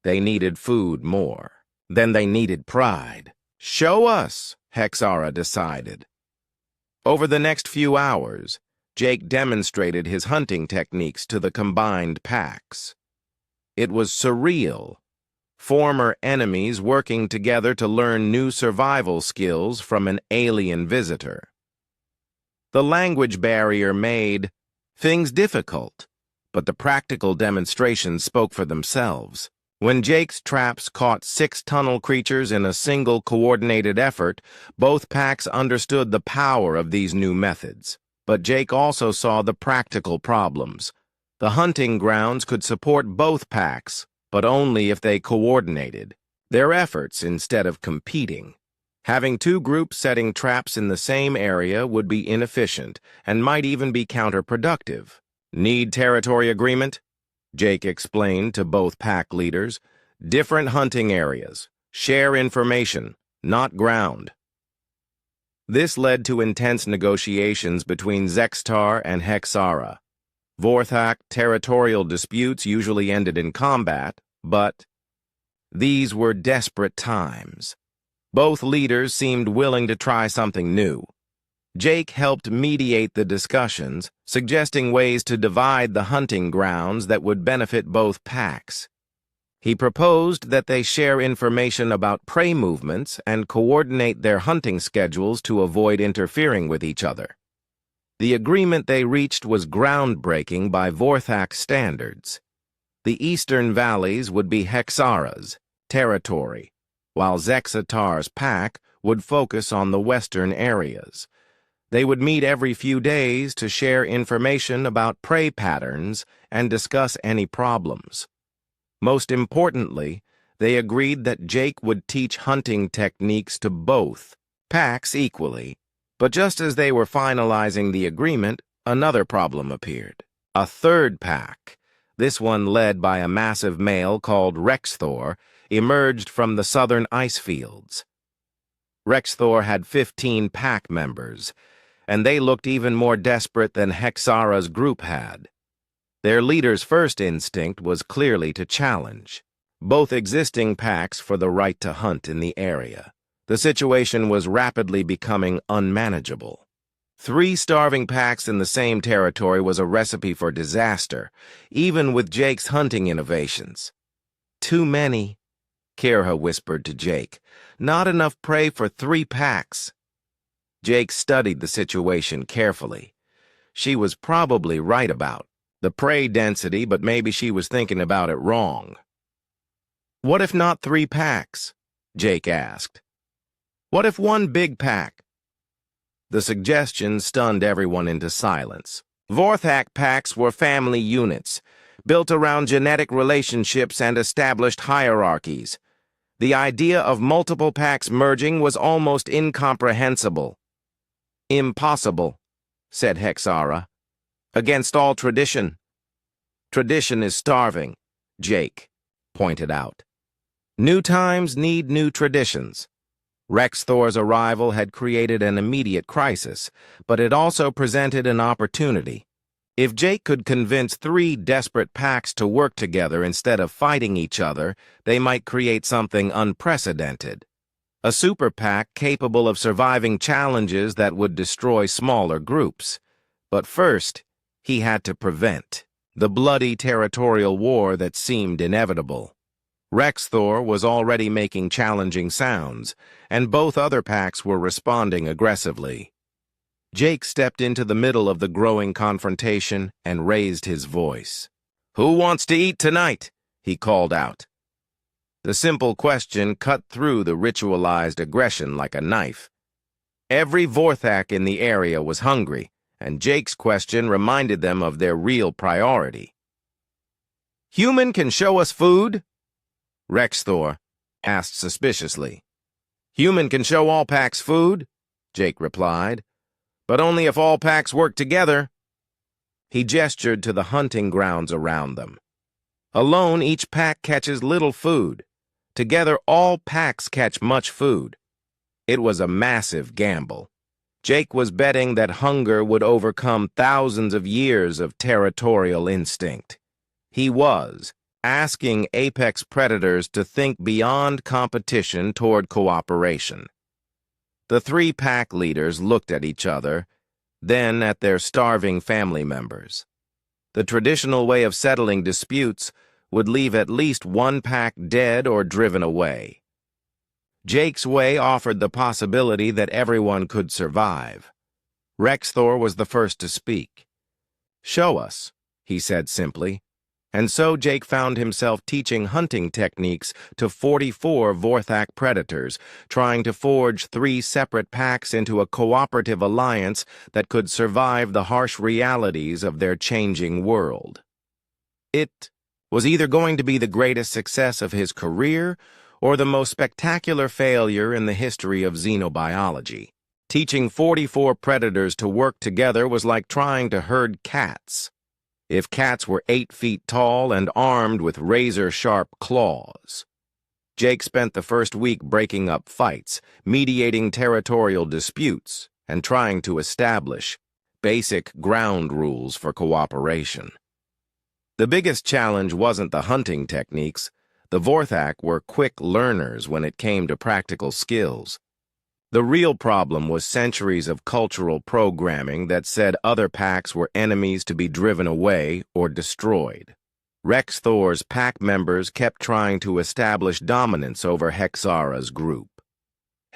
They needed food more. Then they needed pride. Show us, Hexara decided. Over the next few hours, Jake demonstrated his hunting techniques to the combined packs. It was surreal. Former enemies working together to learn new survival skills from an alien visitor. The language barrier made things difficult, but the practical demonstrations spoke for themselves. When Jake's traps caught 6 tunnel creatures in a single coordinated effort, both packs understood the power of these new methods. But Jake also saw the practical problems. The hunting grounds could support both packs, but only if they coordinated their efforts instead of competing. Having 2 groups setting traps in the same area would be inefficient and might even be counterproductive. Need territory agreement? Jake explained to both pack leaders. Different hunting areas. Share information, not ground. This led to intense negotiations between Zextar and Hexara. Vorthak territorial disputes usually ended in combat, but these were desperate times. Both leaders seemed willing to try something new. Jake helped mediate the discussions, suggesting ways to divide the hunting grounds that would benefit both packs. He proposed that they share information about prey movements and coordinate their hunting schedules to avoid interfering with each other. The agreement they reached was groundbreaking by Vorthak standards. The eastern valleys would be Hexara's territory, while Zextar's pack would focus on the western areas. They would meet every few days to share information about prey patterns and discuss any problems. Most importantly, they agreed that Jake would teach hunting techniques to both packs equally. But just as they were finalizing the agreement, another problem appeared. A third pack, this one led by a massive male called Rexthor, emerged from the southern ice fields. Rexthor had 15 pack members, and they looked even more desperate than Hexara's group had. Their leader's first instinct was clearly to challenge both existing packs for the right to hunt in the area. The situation was rapidly becoming unmanageable. 3 starving packs in the same territory was a recipe for disaster, even with Jake's hunting innovations. Too many, Kirha whispered to Jake. Not enough prey for 3 packs. Jake studied the situation carefully. She was probably right about the prey density, but maybe she was thinking about it wrong. What if not 3 packs? Jake asked. What if 1 big pack? The suggestion stunned everyone into silence. Vorthak packs were family units, built around genetic relationships and established hierarchies. The idea of multiple packs merging was almost incomprehensible. Impossible, said Hexara. Against all tradition. Tradition is starving, Jake pointed out. New times need new traditions. Rexthor's arrival had created an immediate crisis, but it also presented an opportunity. If Jake could convince 3 desperate packs to work together instead of fighting each other, they might create something unprecedented. A super pack capable of surviving challenges that would destroy smaller groups. But first, he had to prevent the bloody territorial war that seemed inevitable. Rexthor was already making challenging sounds, and both other packs were responding aggressively. Jake stepped into the middle of the growing confrontation and raised his voice. "Who wants to eat tonight?" he called out. The simple question cut through the ritualized aggression like a knife. Every Vorthak in the area was hungry, and Jake's question reminded them of their real priority. "Human can show us food?" Rexthor asked suspiciously. "Human can show all packs food," Jake replied, "but only if all packs work together." He gestured to the hunting grounds around them. Alone, each pack catches little food. Together, all packs catch much food. It was a massive gamble. Jake was betting that hunger would overcome thousands of years of territorial instinct. He was asking apex predators to think beyond competition toward cooperation. The three pack leaders looked at each other, then at their starving family members. The traditional way of settling disputes would leave at least one pack dead or driven away. Jake's way offered the possibility that everyone could survive. Rexthor was the first to speak. "Show us," he said simply. And so Jake found himself teaching hunting techniques to 44 Vorthak predators, trying to forge 3 separate packs into a cooperative alliance that could survive the harsh realities of their changing world. It was either going to be the greatest success of his career or the most spectacular failure in the history of xenobiology. Teaching 44 predators to work together was like trying to herd cats. If cats were 8 feet tall and armed with razor-sharp claws. Jake spent the first week breaking up fights, mediating territorial disputes, and trying to establish basic ground rules for cooperation. The biggest challenge wasn't the hunting techniques. The Vorthak were quick learners when it came to practical skills. The real problem was centuries of cultural programming that said other packs were enemies to be driven away or destroyed. Rexthor's pack members kept trying to establish dominance over Hexara's group.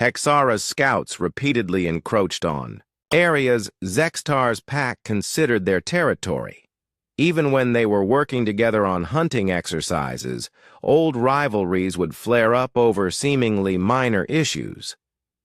Hexara's scouts repeatedly encroached on areas Zextar's pack considered their territory. Even when they were working together on hunting exercises, old rivalries would flare up over seemingly minor issues.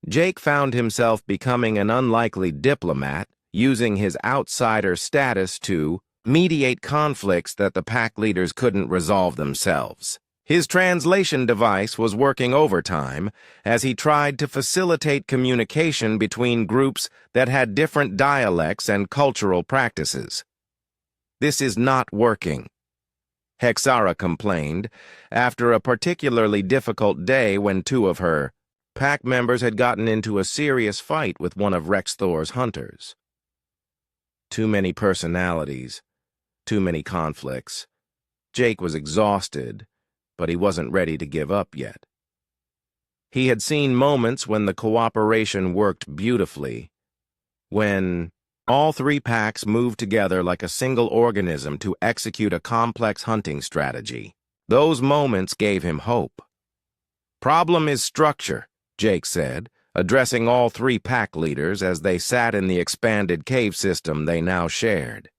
Jake found himself becoming an unlikely diplomat, using his outsider status to mediate conflicts that the pack leaders couldn't resolve themselves. His translation device was working overtime as he tried to facilitate communication between groups that had different dialects and cultural practices. "This is not working," Hexara complained, after a particularly difficult day when 2 of her pack members had gotten into a serious fight with one of Rexthor's hunters. Too many personalities, too many conflicts. Jake was exhausted, but he wasn't ready to give up yet. He had seen moments when the cooperation worked beautifully, when all 3 packs moved together like a single organism to execute a complex hunting strategy. Those moments gave him hope. "Problem is structure," Jake said, addressing all 3 pack leaders as they sat in the expanded cave system they now shared.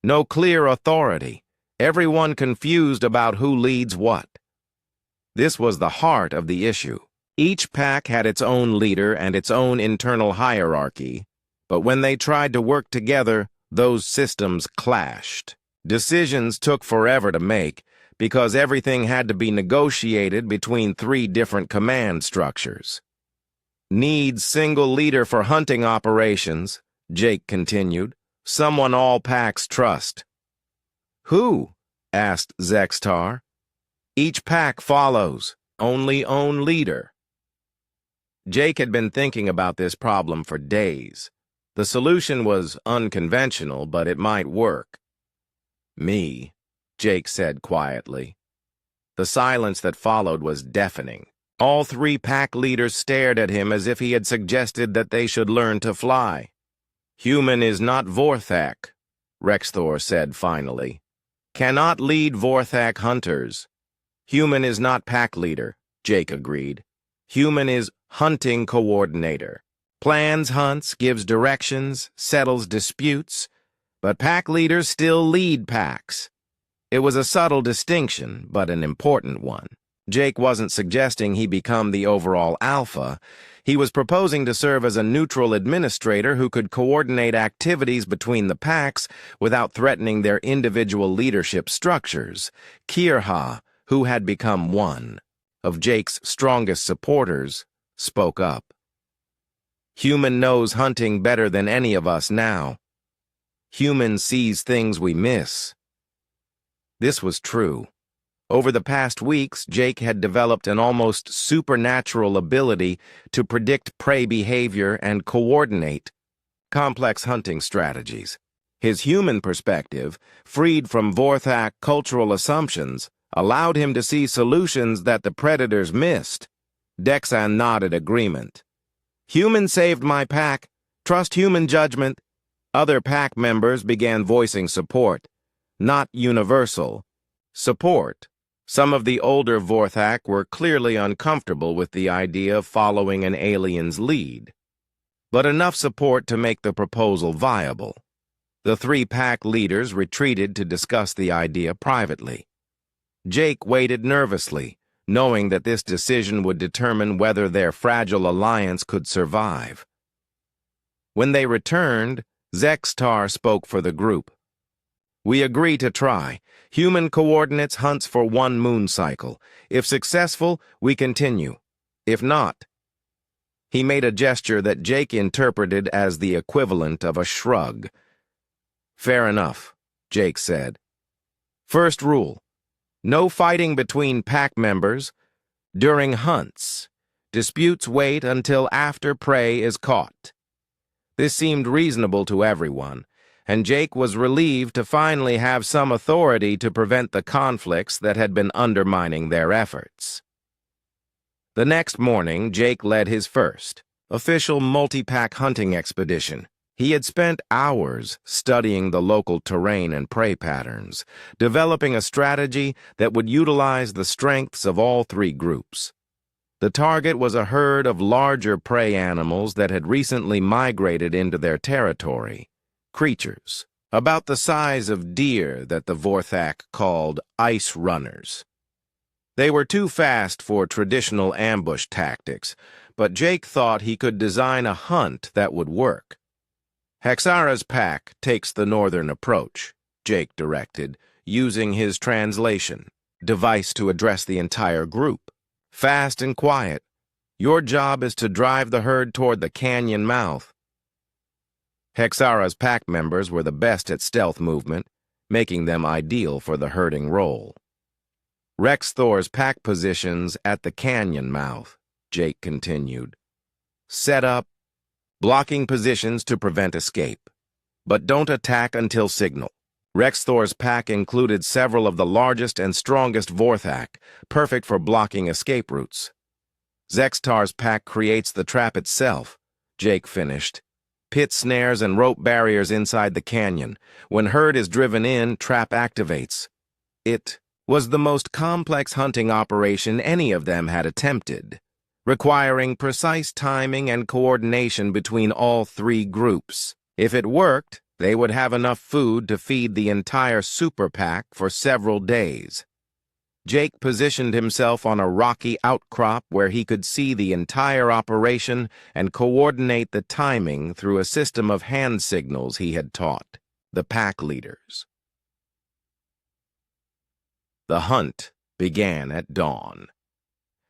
"No clear authority, everyone confused about who leads what." This was the heart of the issue. Each pack had its own leader and its own internal hierarchy, but when they tried to work together, those systems clashed. Decisions took forever to make, because everything had to be negotiated between 3 different command structures. "Needs single leader for hunting operations," Jake continued. "Someone all packs trust." "Who?" asked Zextar. "Each pack follows. Only own leader." Jake had been thinking about this problem for days. The solution was unconventional, but it might work. "Me," Jake said quietly. The silence that followed was deafening. All three pack leaders stared at him as if he had suggested that they should learn to fly. "Human is not Vorthak," Rexthor said finally. "Cannot lead Vorthak hunters." "Human is not pack leader," Jake agreed. "Human is hunting coordinator. Plans hunts, gives directions, settles disputes, but pack leaders still lead packs." It was a subtle distinction, but an important one. Jake wasn't suggesting he become the overall alpha. He was proposing to serve as a neutral administrator who could coordinate activities between the packs without threatening their individual leadership structures. Kirha, who had become one of Jake's strongest supporters, spoke up. "Human knows hunting better than any of us now. Human sees things we miss." This was true. Over the past weeks, Jake had developed an almost supernatural ability to predict prey behavior and coordinate complex hunting strategies. His human perspective, freed from Vorthak cultural assumptions, allowed him to see solutions that the predators missed. Dexan nodded agreement. "Human saved my pack. Trust human judgment." Other pack members began voicing support. Not universal support. Some of the older Vorthak were clearly uncomfortable with the idea of following an alien's lead, but enough support to make the proposal viable. The three pack leaders retreated to discuss the idea privately. Jake waited nervously, knowing that this decision would determine whether their fragile alliance could survive. When they returned, Zextar spoke for the group. "We agree to try. Human coordinates hunts for 1 moon cycle. If successful, we continue. If not..." He made a gesture that Jake interpreted as the equivalent of a shrug. "Fair enough," Jake said. "First rule: no fighting between pack members during hunts. Disputes wait until after prey is caught." This seemed reasonable to everyone, and Jake was relieved to finally have some authority to prevent the conflicts that had been undermining their efforts. The next morning, Jake led his first official multi-pack hunting expedition. He had spent hours studying the local terrain and prey patterns, developing a strategy that would utilize the strengths of all three groups. The target was a herd of larger prey animals that had recently migrated into their territory. Creatures, about the size of deer that the Vorthak called ice runners. They were too fast for traditional ambush tactics, but Jake thought he could design a hunt that would work. "Hexara's pack takes the northern approach," Jake directed, using his translation device to address the entire group. "Fast and quiet. Your job is to drive the herd toward the canyon mouth." Hexara's pack members were the best at stealth movement, making them ideal for the herding role. "Rexthor's pack positions at the canyon mouth," Jake continued. "Set up, blocking positions to prevent escape. But don't attack until signal." Rexthor's pack included several of the largest and strongest Vorthak, perfect for blocking escape routes. "Zextar's pack creates the trap itself," Jake finished. "Pit snares and rope barriers inside the canyon. When herd is driven in, trap activates." It was the most complex hunting operation any of them had attempted, requiring precise timing and coordination between all three groups. If it worked, they would have enough food to feed the entire super pack for several days. Jake positioned himself on a rocky outcrop where he could see the entire operation and coordinate the timing through a system of hand signals he had taught the pack leaders. The hunt began at dawn.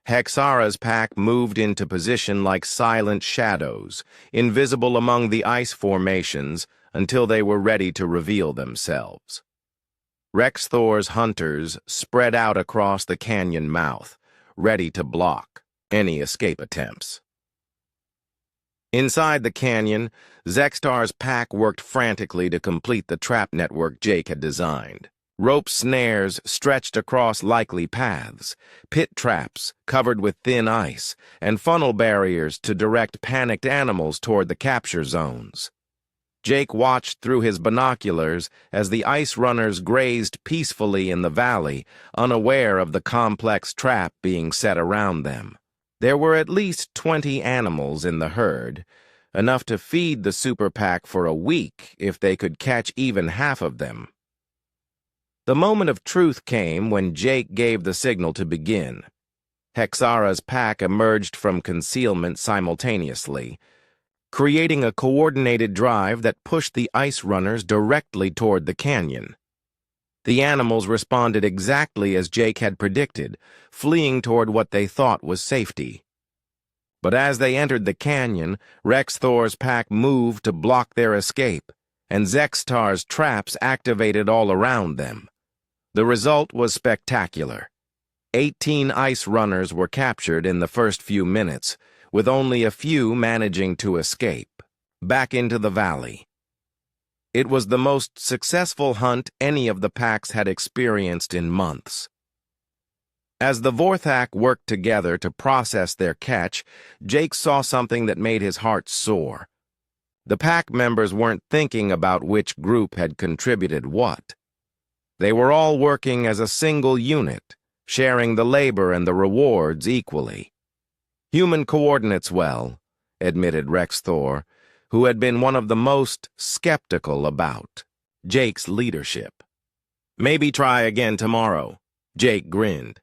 Hexara's pack moved into position like silent shadows, invisible among the ice formations until they were ready to reveal themselves. Rexthor's hunters spread out across the canyon mouth, ready to block any escape attempts. Inside the canyon, Zextar's pack worked frantically to complete the trap network Jake had designed. Rope snares stretched across likely paths, pit traps covered with thin ice, and funnel barriers to direct panicked animals toward the capture zones. Jake watched through his binoculars as the ice runners grazed peacefully in the valley, unaware of the complex trap being set around them. There were at least 20 animals in the herd, enough to feed the super pack for a week if they could catch even half of them. The moment of truth came when Jake gave the signal to begin. Hexara's pack emerged from concealment simultaneously, creating a coordinated drive that pushed the ice runners directly toward the canyon. The animals responded exactly as Jake had predicted, fleeing toward what they thought was safety. But as they entered the canyon, Rex Thor's pack moved to block their escape, and Zextar's traps activated all around them. The result was spectacular. 18 ice runners were captured in the first few minutes, with only a few managing to escape back into the valley. It was the most successful hunt any of the packs had experienced in months. As the Vorthak worked together to process their catch, Jake saw something that made his heart soar. The pack members weren't thinking about which group had contributed what. They were all working as a single unit, sharing the labor and the rewards equally. Human coordinates well, admitted Rex Thor, who had been one of the most skeptical about Jake's leadership. Maybe try again tomorrow, Jake grinned.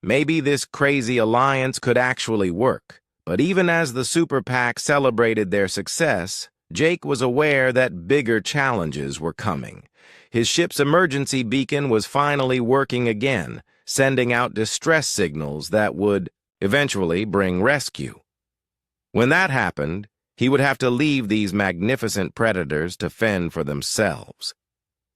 Maybe this crazy alliance could actually work. But even as the Super PAC celebrated their success, Jake was aware that bigger challenges were coming. His ship's emergency beacon was finally working again, sending out distress signals that would eventually bring rescue. When that happened, he would have to leave these magnificent predators to fend for themselves.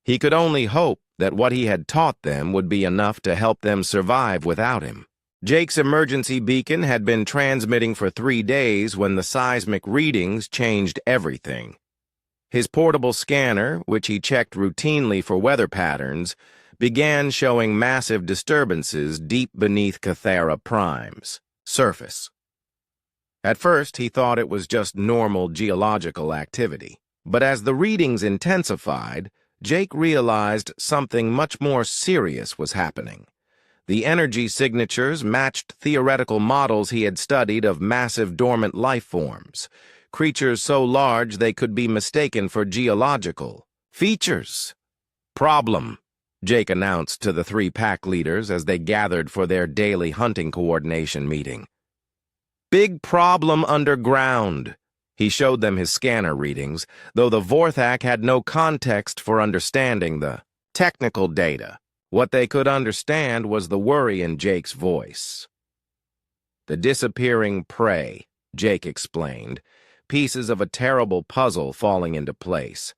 He could only hope that what he had taught them would be enough to help them survive without him. Jake's emergency beacon had been transmitting for 3 days when the seismic readings changed everything. His portable scanner, which he checked routinely for weather patterns, began showing massive disturbances deep beneath Cathara Prime's surface. At first, he thought it was just normal geological activity. But as the readings intensified, Jake realized something much more serious was happening. The energy signatures matched theoretical models he had studied of massive dormant life forms, creatures so large they could be mistaken for geological features. Problem, Jake announced to the 3 pack leaders as they gathered for their daily hunting coordination meeting. Big problem underground. He showed them his scanner readings, though the Vorthak had no context for understanding the technical data. What they could understand was the worry in Jake's voice. The disappearing prey, Jake explained, pieces of a terrible puzzle falling into place.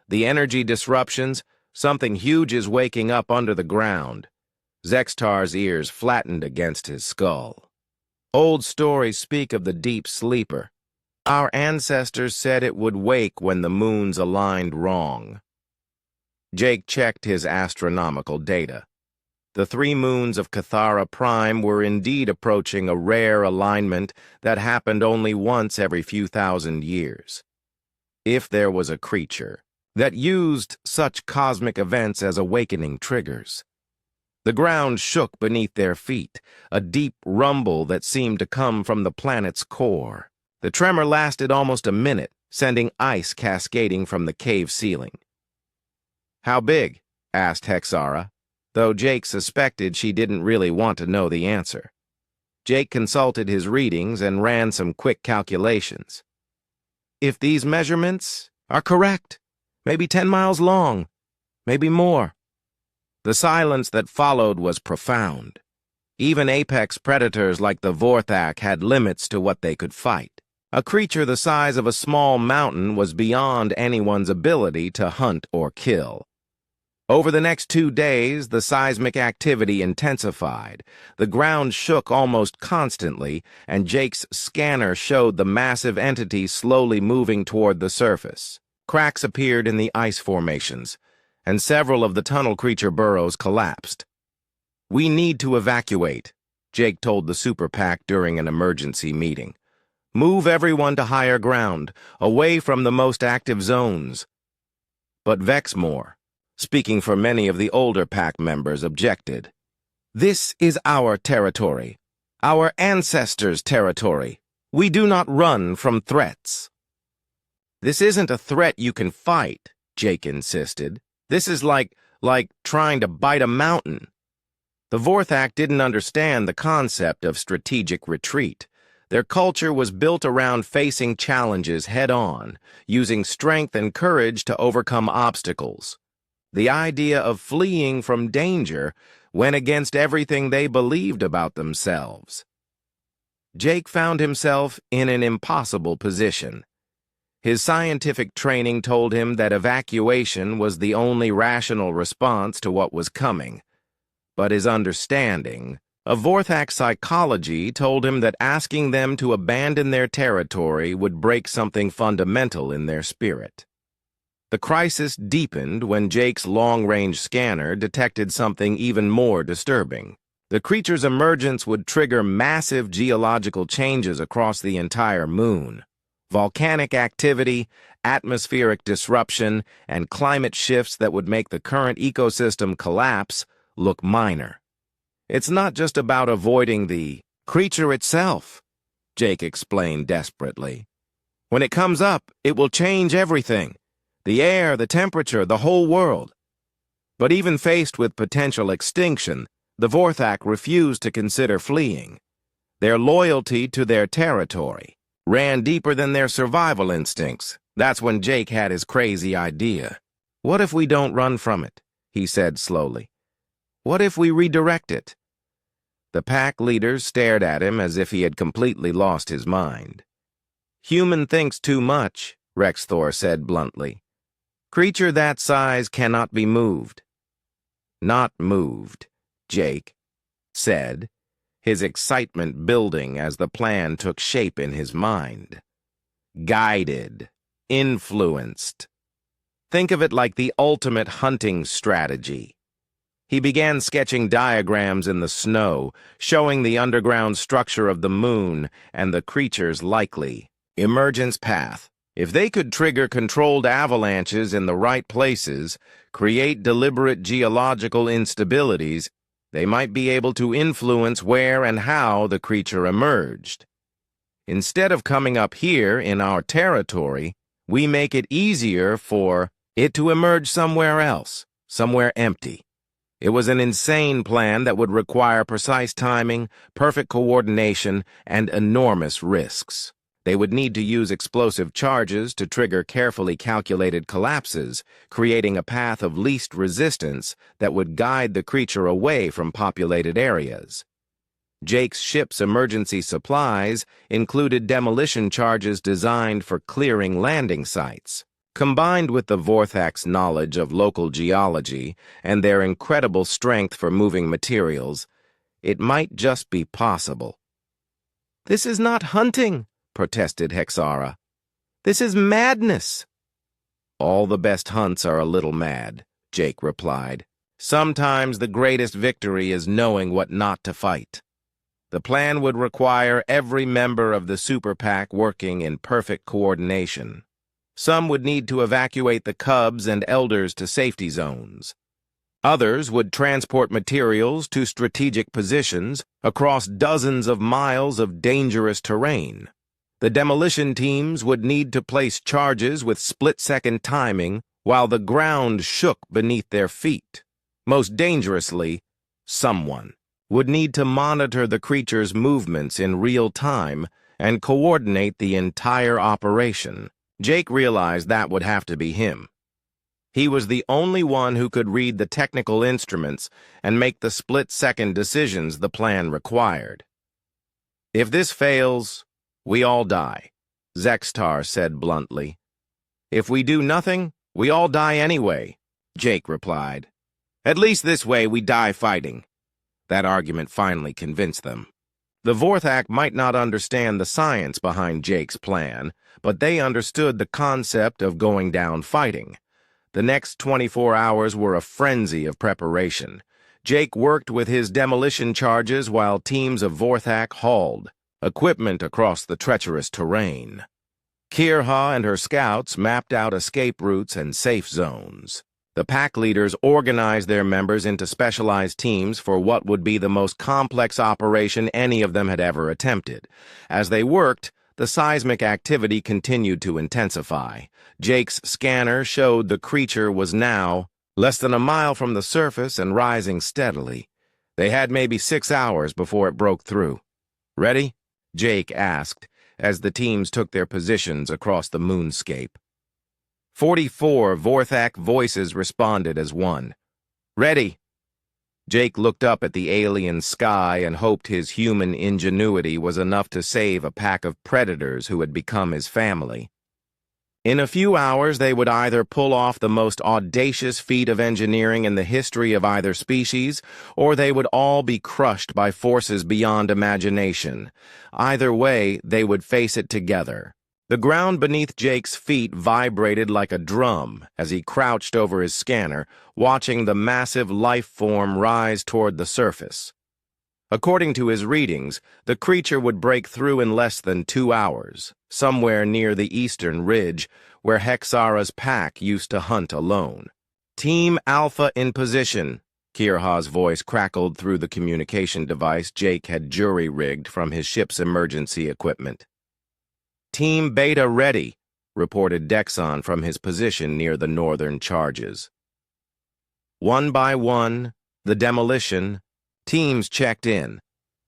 The energy disruptions, something huge is waking up under the ground. Zextar's ears flattened against his skull. Old stories speak of the deep sleeper. Our ancestors said it would wake when the moons aligned wrong. Jake checked his astronomical data. The 3 moons of Cathara Prime were indeed approaching a rare alignment that happened only once every few thousand years. If there was a creature that used such cosmic events as awakening triggers. The ground shook beneath their feet, a deep rumble that seemed to come from the planet's core. The tremor lasted almost a minute, sending ice cascading from the cave ceiling. How big? Asked Hexara, though Jake suspected she didn't really want to know the answer. Jake consulted his readings and ran some quick calculations. If these measurements are correct, maybe 10 miles long, maybe more. The silence that followed was profound. Even apex predators like the Vorthak had limits to what they could fight. A creature the size of a small mountain was beyond anyone's ability to hunt or kill. Over the next 2 days, the seismic activity intensified. The ground shook almost constantly, and Jake's scanner showed the massive entity slowly moving toward the surface. Cracks appeared in the ice formations, and several of the tunnel creature burrows collapsed. "We need to evacuate," Jake told the Super PAC during an emergency meeting. "Move everyone to higher ground, away from the most active zones." But Vexmore, speaking for many of the older PAC members, objected. "This is our territory, our ancestors' territory. We do not run from threats." "This isn't a threat you can fight," Jake insisted. "This is like trying to bite a mountain." The Vorthak didn't understand the concept of strategic retreat. Their culture was built around facing challenges head-on, using strength and courage to overcome obstacles. The idea of fleeing from danger went against everything they believed about themselves. Jake found himself in an impossible position. His scientific training told him that evacuation was the only rational response to what was coming. But his understanding of Vorthak psychology told him that asking them to abandon their territory would break something fundamental in their spirit. The crisis deepened when Jake's long-range scanner detected something even more disturbing. The creature's emergence would trigger massive geological changes across the entire moon. Volcanic activity, atmospheric disruption, and climate shifts that would make the current ecosystem collapse look minor. "It's not just about avoiding the creature itself," Jake explained desperately. "When it comes up, it will change everything. The air, the temperature, the whole world." But even faced with potential extinction, the Vorthak refused to consider fleeing. Their loyalty to their territory ran deeper than their survival instincts. That's when Jake had his crazy idea. "What if we don't run from it?" he said slowly. "What if we redirect it?" The pack leaders stared at him as if he had completely lost his mind. "Human thinks too much," Rexthor said bluntly. "Creature that size cannot be moved." "Not moved," Jake said, his excitement building as the plan took shape in his mind. "Guided, influenced. Think of it like the ultimate hunting strategy." He began sketching diagrams in the snow, showing the underground structure of the moon and the creature's likely emergence path. If they could trigger controlled avalanches in the right places, create deliberate geological instabilities, they might be able to influence where and how the creature emerged. Instead of coming up here in our territory, we make it easier for it to emerge somewhere else, somewhere empty. It was an insane plan that would require precise timing, perfect coordination, and enormous risks. They would need to use explosive charges to trigger carefully calculated collapses, creating a path of least resistance that would guide the creature away from populated areas. Jake's ship's emergency supplies included demolition charges designed for clearing landing sites. Combined with the Vorthak's knowledge of local geology and their incredible strength for moving materials, it might just be possible. "This is not hunting," protested Hexara. "This is madness." "All the best hunts are a little mad," Jake replied. "Sometimes the greatest victory is knowing what not to fight." The plan would require every member of the Super PAC working in perfect coordination. Some would need to evacuate the cubs and elders to safety zones. Others would transport materials to strategic positions across dozens of miles of dangerous terrain. The demolition teams would need to place charges with split-second timing while the ground shook beneath their feet. Most dangerously, someone would need to monitor the creature's movements in real time and coordinate the entire operation. Jake realized that would have to be him. He was the only one who could read the technical instruments and make the split-second decisions the plan required. "If this fails, we all die," Zextar said bluntly. "If we do nothing, we all die anyway," Jake replied. "At least this way we die fighting." That argument finally convinced them. The Vorthak might not understand the science behind Jake's plan, but they understood the concept of going down fighting. The next 24 hours were a frenzy of preparation. Jake worked with his demolition charges while teams of Vorthak hauled equipment across the treacherous terrain. Kirha and her scouts mapped out escape routes and safe zones. The pack leaders organized their members into specialized teams for what would be the most complex operation any of them had ever attempted. As they worked, the seismic activity continued to intensify. Jake's scanner showed the creature was now less than a mile from the surface and rising steadily. They had maybe 6 hours before it broke through. "Ready?" Jake asked, as the teams took their positions across the moonscape. 44 Vorthak voices responded as one. "Ready." Jake looked up at the alien sky and hoped his human ingenuity was enough to save a pack of predators who had become his family. In a few hours, they would either pull off the most audacious feat of engineering in the history of either species, or they would all be crushed by forces beyond imagination. Either way, they would face it together. The ground beneath Jake's feet vibrated like a drum as he crouched over his scanner, watching the massive life form rise toward the surface. According to his readings, the creature would break through in less than 2 hours, somewhere near the eastern ridge, where Hexara's pack used to hunt alone. "Team Alpha in position," Kirha's voice crackled through the communication device Jake had jury-rigged from his ship's emergency equipment. "Team Beta ready," reported Dexon from his position near the northern charges. One by one, the demolition teams checked in.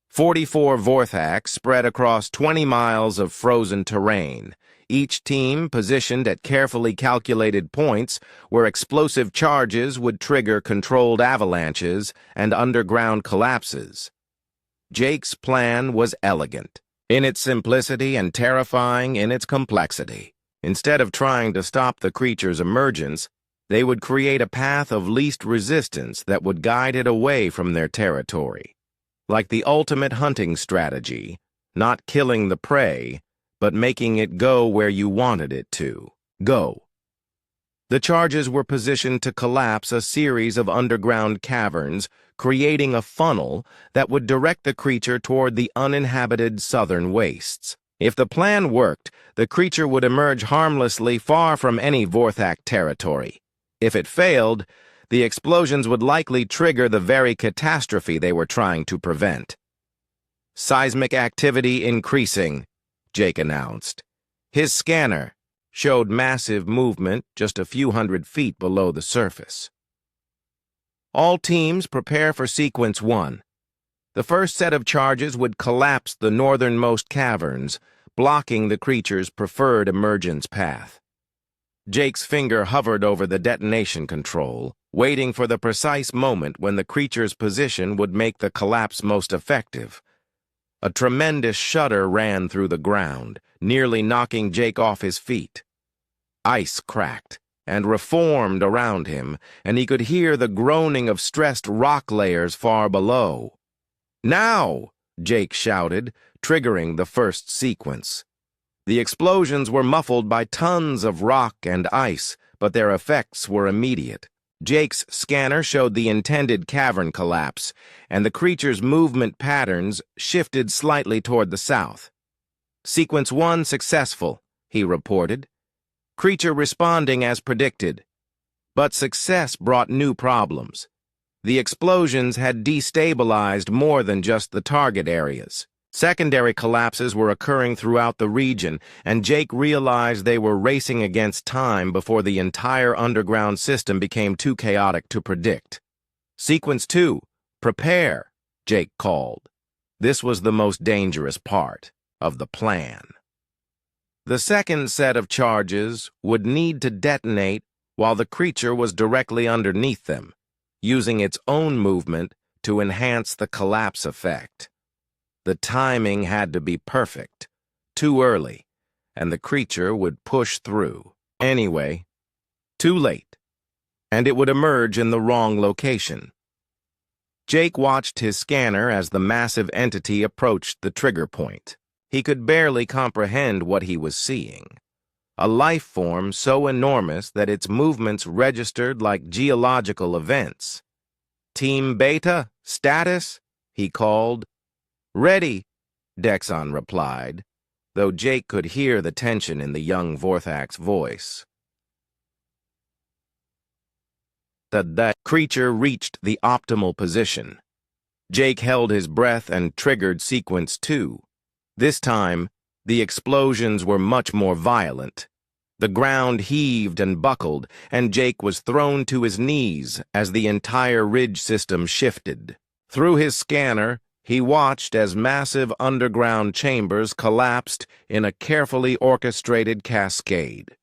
44 Vorthak spread across 20 miles of frozen terrain, each team positioned at carefully calculated points where explosive charges would trigger controlled avalanches and underground collapses. Jake's plan was elegant, in its simplicity and terrifying in its complexity. Instead of trying to stop the creature's emergence, they would create a path of least resistance that would guide it away from their territory. Like the ultimate hunting strategy, not killing the prey, but making it go where you wanted it to go. The charges were positioned to collapse a series of underground caverns, creating a funnel that would direct the creature toward the uninhabited southern wastes. If the plan worked, the creature would emerge harmlessly far from any Vorthak territory. If it failed, the explosions would likely trigger the very catastrophe they were trying to prevent. "Seismic activity increasing," Jake announced. His scanner showed massive movement just a few hundred feet below the surface. "All teams prepare for Sequence 1. The first set of charges would collapse the northernmost caverns, blocking the creature's preferred emergence path." Jake's finger hovered over the detonation control, waiting for the precise moment when the creature's position would make the collapse most effective. A tremendous shudder ran through the ground, nearly knocking Jake off his feet. Ice cracked and reformed around him, and he could hear the groaning of stressed rock layers far below. "Now!" Jake shouted, triggering the first sequence. The explosions were muffled by tons of rock and ice, but their effects were immediate. Jake's scanner showed the intended cavern collapse, and the creature's movement patterns shifted slightly toward the south. "Sequence 1 successful," he reported. "Creature responding as predicted." But success brought new problems. The explosions had destabilized more than just the target areas. Secondary collapses were occurring throughout the region, and Jake realized they were racing against time before the entire underground system became too chaotic to predict. "Sequence 2, prepare," Jake called. This was the most dangerous part of the plan. The second set of charges would need to detonate while the creature was directly underneath them, using its own movement to enhance the collapse effect. The timing had to be perfect, too early, and the creature would push through. Anyway, too late, and it would emerge in the wrong location. Jake watched his scanner as the massive entity approached the trigger point. He could barely comprehend what he was seeing. a life form so enormous that its movements registered like geological events. "Team Beta, status?" he called. "Ready," Dexon replied, though Jake could hear the tension in the young Vorthak's voice. The creature reached the optimal position. Jake held his breath and triggered Sequence 2. This time, the explosions were much more violent. The ground heaved and buckled, and Jake was thrown to his knees as the entire ridge system shifted. Through his scanner, he watched as massive underground chambers collapsed in a carefully orchestrated cascade.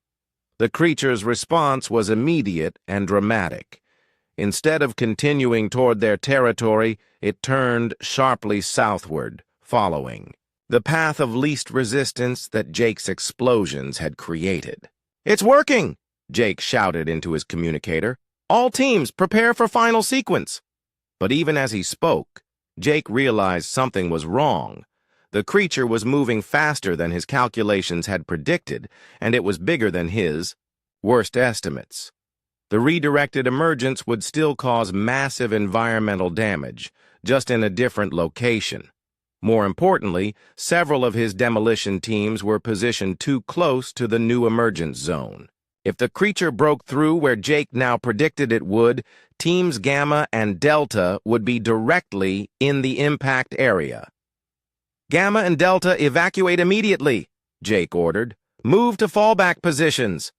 The creature's response was immediate and dramatic. Instead of continuing toward their territory, it turned sharply southward, following the path of least resistance that Jake's explosions had created. "It's working!" Jake shouted into his communicator. "All teams, prepare for final sequence!" But even as he spoke, Jake realized something was wrong. The creature was moving faster than his calculations had predicted, and it was bigger than his worst estimates. The redirected emergence would still cause massive environmental damage, just in a different location. More importantly, several of his demolition teams were positioned too close to the new emergence zone. If the creature broke through where Jake now predicted it would, Teams Gamma and Delta would be directly in the impact area. "Gamma and Delta, evacuate immediately," Jake ordered. "Move to fallback positions."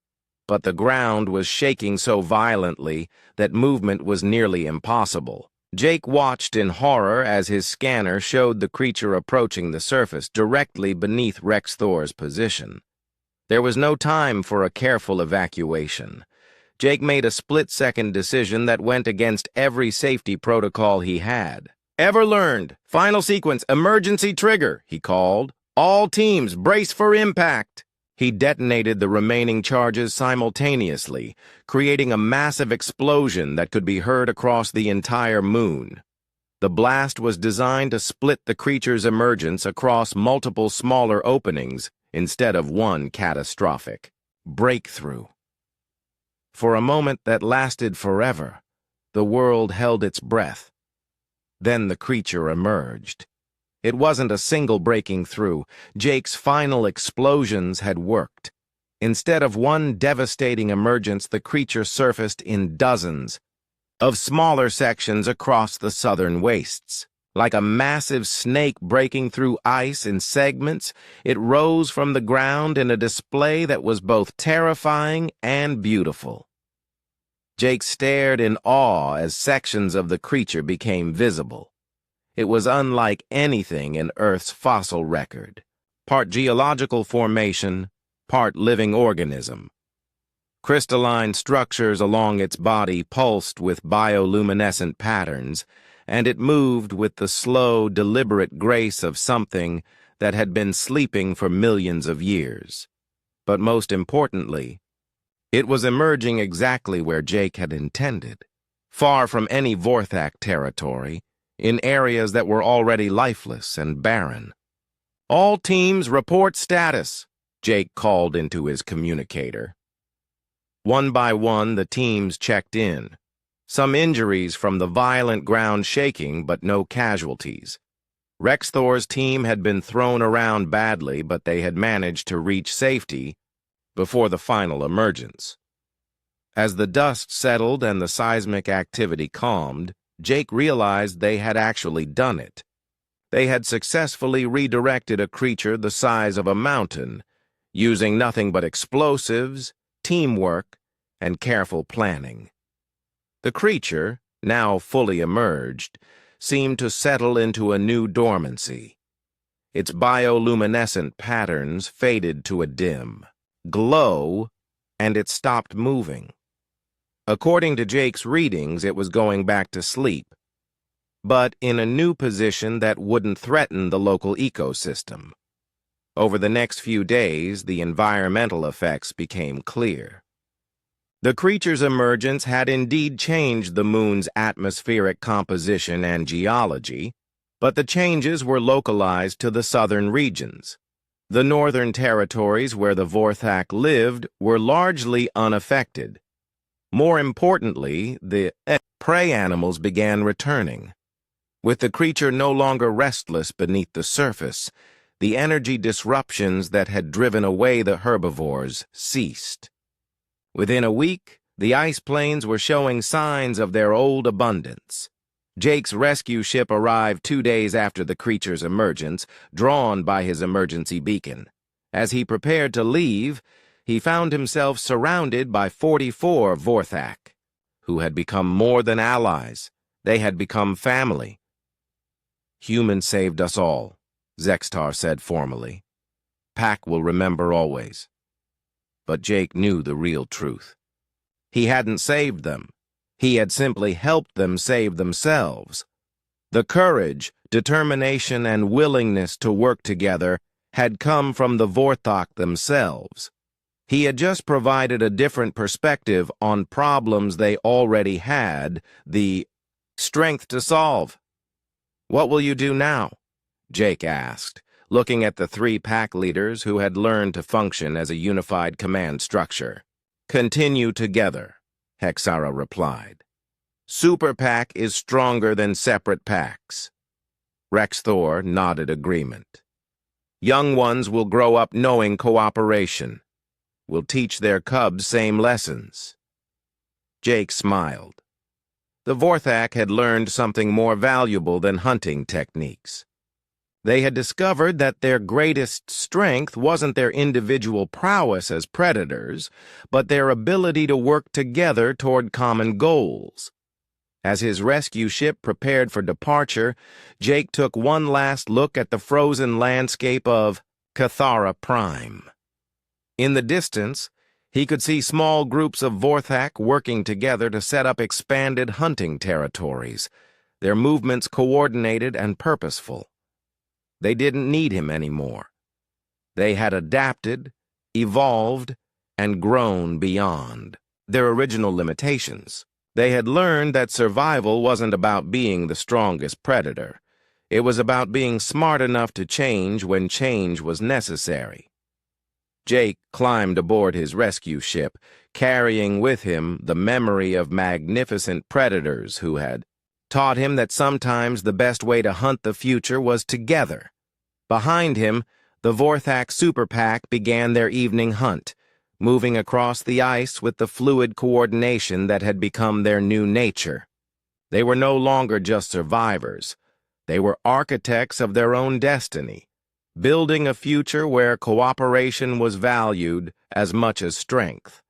But the ground was shaking so violently that movement was nearly impossible. Jake watched in horror as his scanner showed the creature approaching the surface directly beneath Rex Thor's position. There was no time for a careful evacuation. Jake made a split-second decision that went against every safety protocol he had. "Ever learned? Final sequence, emergency trigger," he called. "All teams, brace for impact." He detonated the remaining charges simultaneously, creating a massive explosion that could be heard across the entire moon. The blast was designed to split the creature's emergence across multiple smaller openings instead of one catastrophic breakthrough. For a moment that lasted forever, the world held its breath. Then the creature emerged. It wasn't a single breaking through. Jake's final explosions had worked. Instead of one devastating emergence, the creature surfaced in dozens of smaller sections across the southern wastes. Like a massive snake breaking through ice in segments, it rose from the ground in a display that was both terrifying and beautiful. Jake stared in awe as sections of the creature became visible. It was unlike anything in Earth's fossil record, part geological formation, part living organism. Crystalline structures along its body pulsed with bioluminescent patterns, and it moved with the slow, deliberate grace of something that had been sleeping for millions of years. But most importantly, it was emerging exactly where Jake had intended, far from any Vorthak territory, in areas that were already lifeless and barren. "All teams report status," Jake called into his communicator. One by one, the teams checked in. Some injuries from the violent ground shaking, but no casualties. Rex Thor's team had been thrown around badly, but they had managed to reach safety before the final emergence. As the dust settled and the seismic activity calmed, Jake realized they had actually done it. They had successfully redirected a creature the size of a mountain, using nothing but explosives, teamwork, and careful planning. The creature, now fully emerged, seemed to settle into a new dormancy. Its bioluminescent patterns faded to a dim glow, and it stopped moving. According to Jake's readings, it was going back to sleep, but in a new position that wouldn't threaten the local ecosystem. Over the next few days, the environmental effects became clear. The creature's emergence had indeed changed the moon's atmospheric composition and geology, but the changes were localized to the southern regions. The northern territories where the Vorthak lived were largely unaffected. More importantly, the prey animals began returning. With the creature no longer restless beneath the surface, the energy disruptions that had driven away the herbivores ceased. Within a week, the ice plains were showing signs of their old abundance. Jake's rescue ship arrived 2 days after the creature's emergence, drawn by his emergency beacon. As he prepared to leave, he found himself surrounded by 44 Vorthak, who had become more than allies. They had become family. "Humans saved us all," Zextar said formally. "Pack will remember always." But Jake knew the real truth. He hadn't saved them. He had simply helped them save themselves. The courage, determination, and willingness to work together had come from the Vorthak themselves. He had just provided a different perspective on problems they already had, the strength to solve. "What will you do now?" Jake asked, looking at the 3 pack leaders who had learned to function as a unified command structure. "Continue together," Hexara replied. "Super Pack is stronger than separate packs." Rex Thor nodded agreement. "Young ones will grow up knowing cooperation. Will teach their cubs same lessons." Jake smiled. The Vorthak had learned something more valuable than hunting techniques. They had discovered that their greatest strength wasn't their individual prowess as predators, but their ability to work together toward common goals. As his rescue ship prepared for departure, Jake took one last look at the frozen landscape of Cathara Prime. In the distance, he could see small groups of Vorthak working together to set up expanded hunting territories, their movements coordinated and purposeful. They didn't need him anymore. They had adapted, evolved, and grown beyond their original limitations. They had learned that survival wasn't about being the strongest predator. It was about being smart enough to change when change was necessary. Jake climbed aboard his rescue ship, carrying with him the memory of magnificent predators who had taught him that sometimes the best way to hunt the future was together. Behind him, the Vorthak Super Pack began their evening hunt, moving across the ice with the fluid coordination that had become their new nature. They were no longer just survivors. They were architects of their own destiny, building a future where cooperation was valued as much as strength.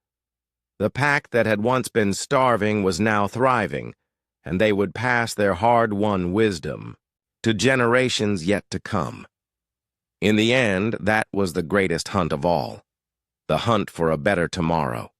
The pack that had once been starving was now thriving, and they would pass their hard-won wisdom to generations yet to come. In the end, that was the greatest hunt of all, the hunt for a better tomorrow.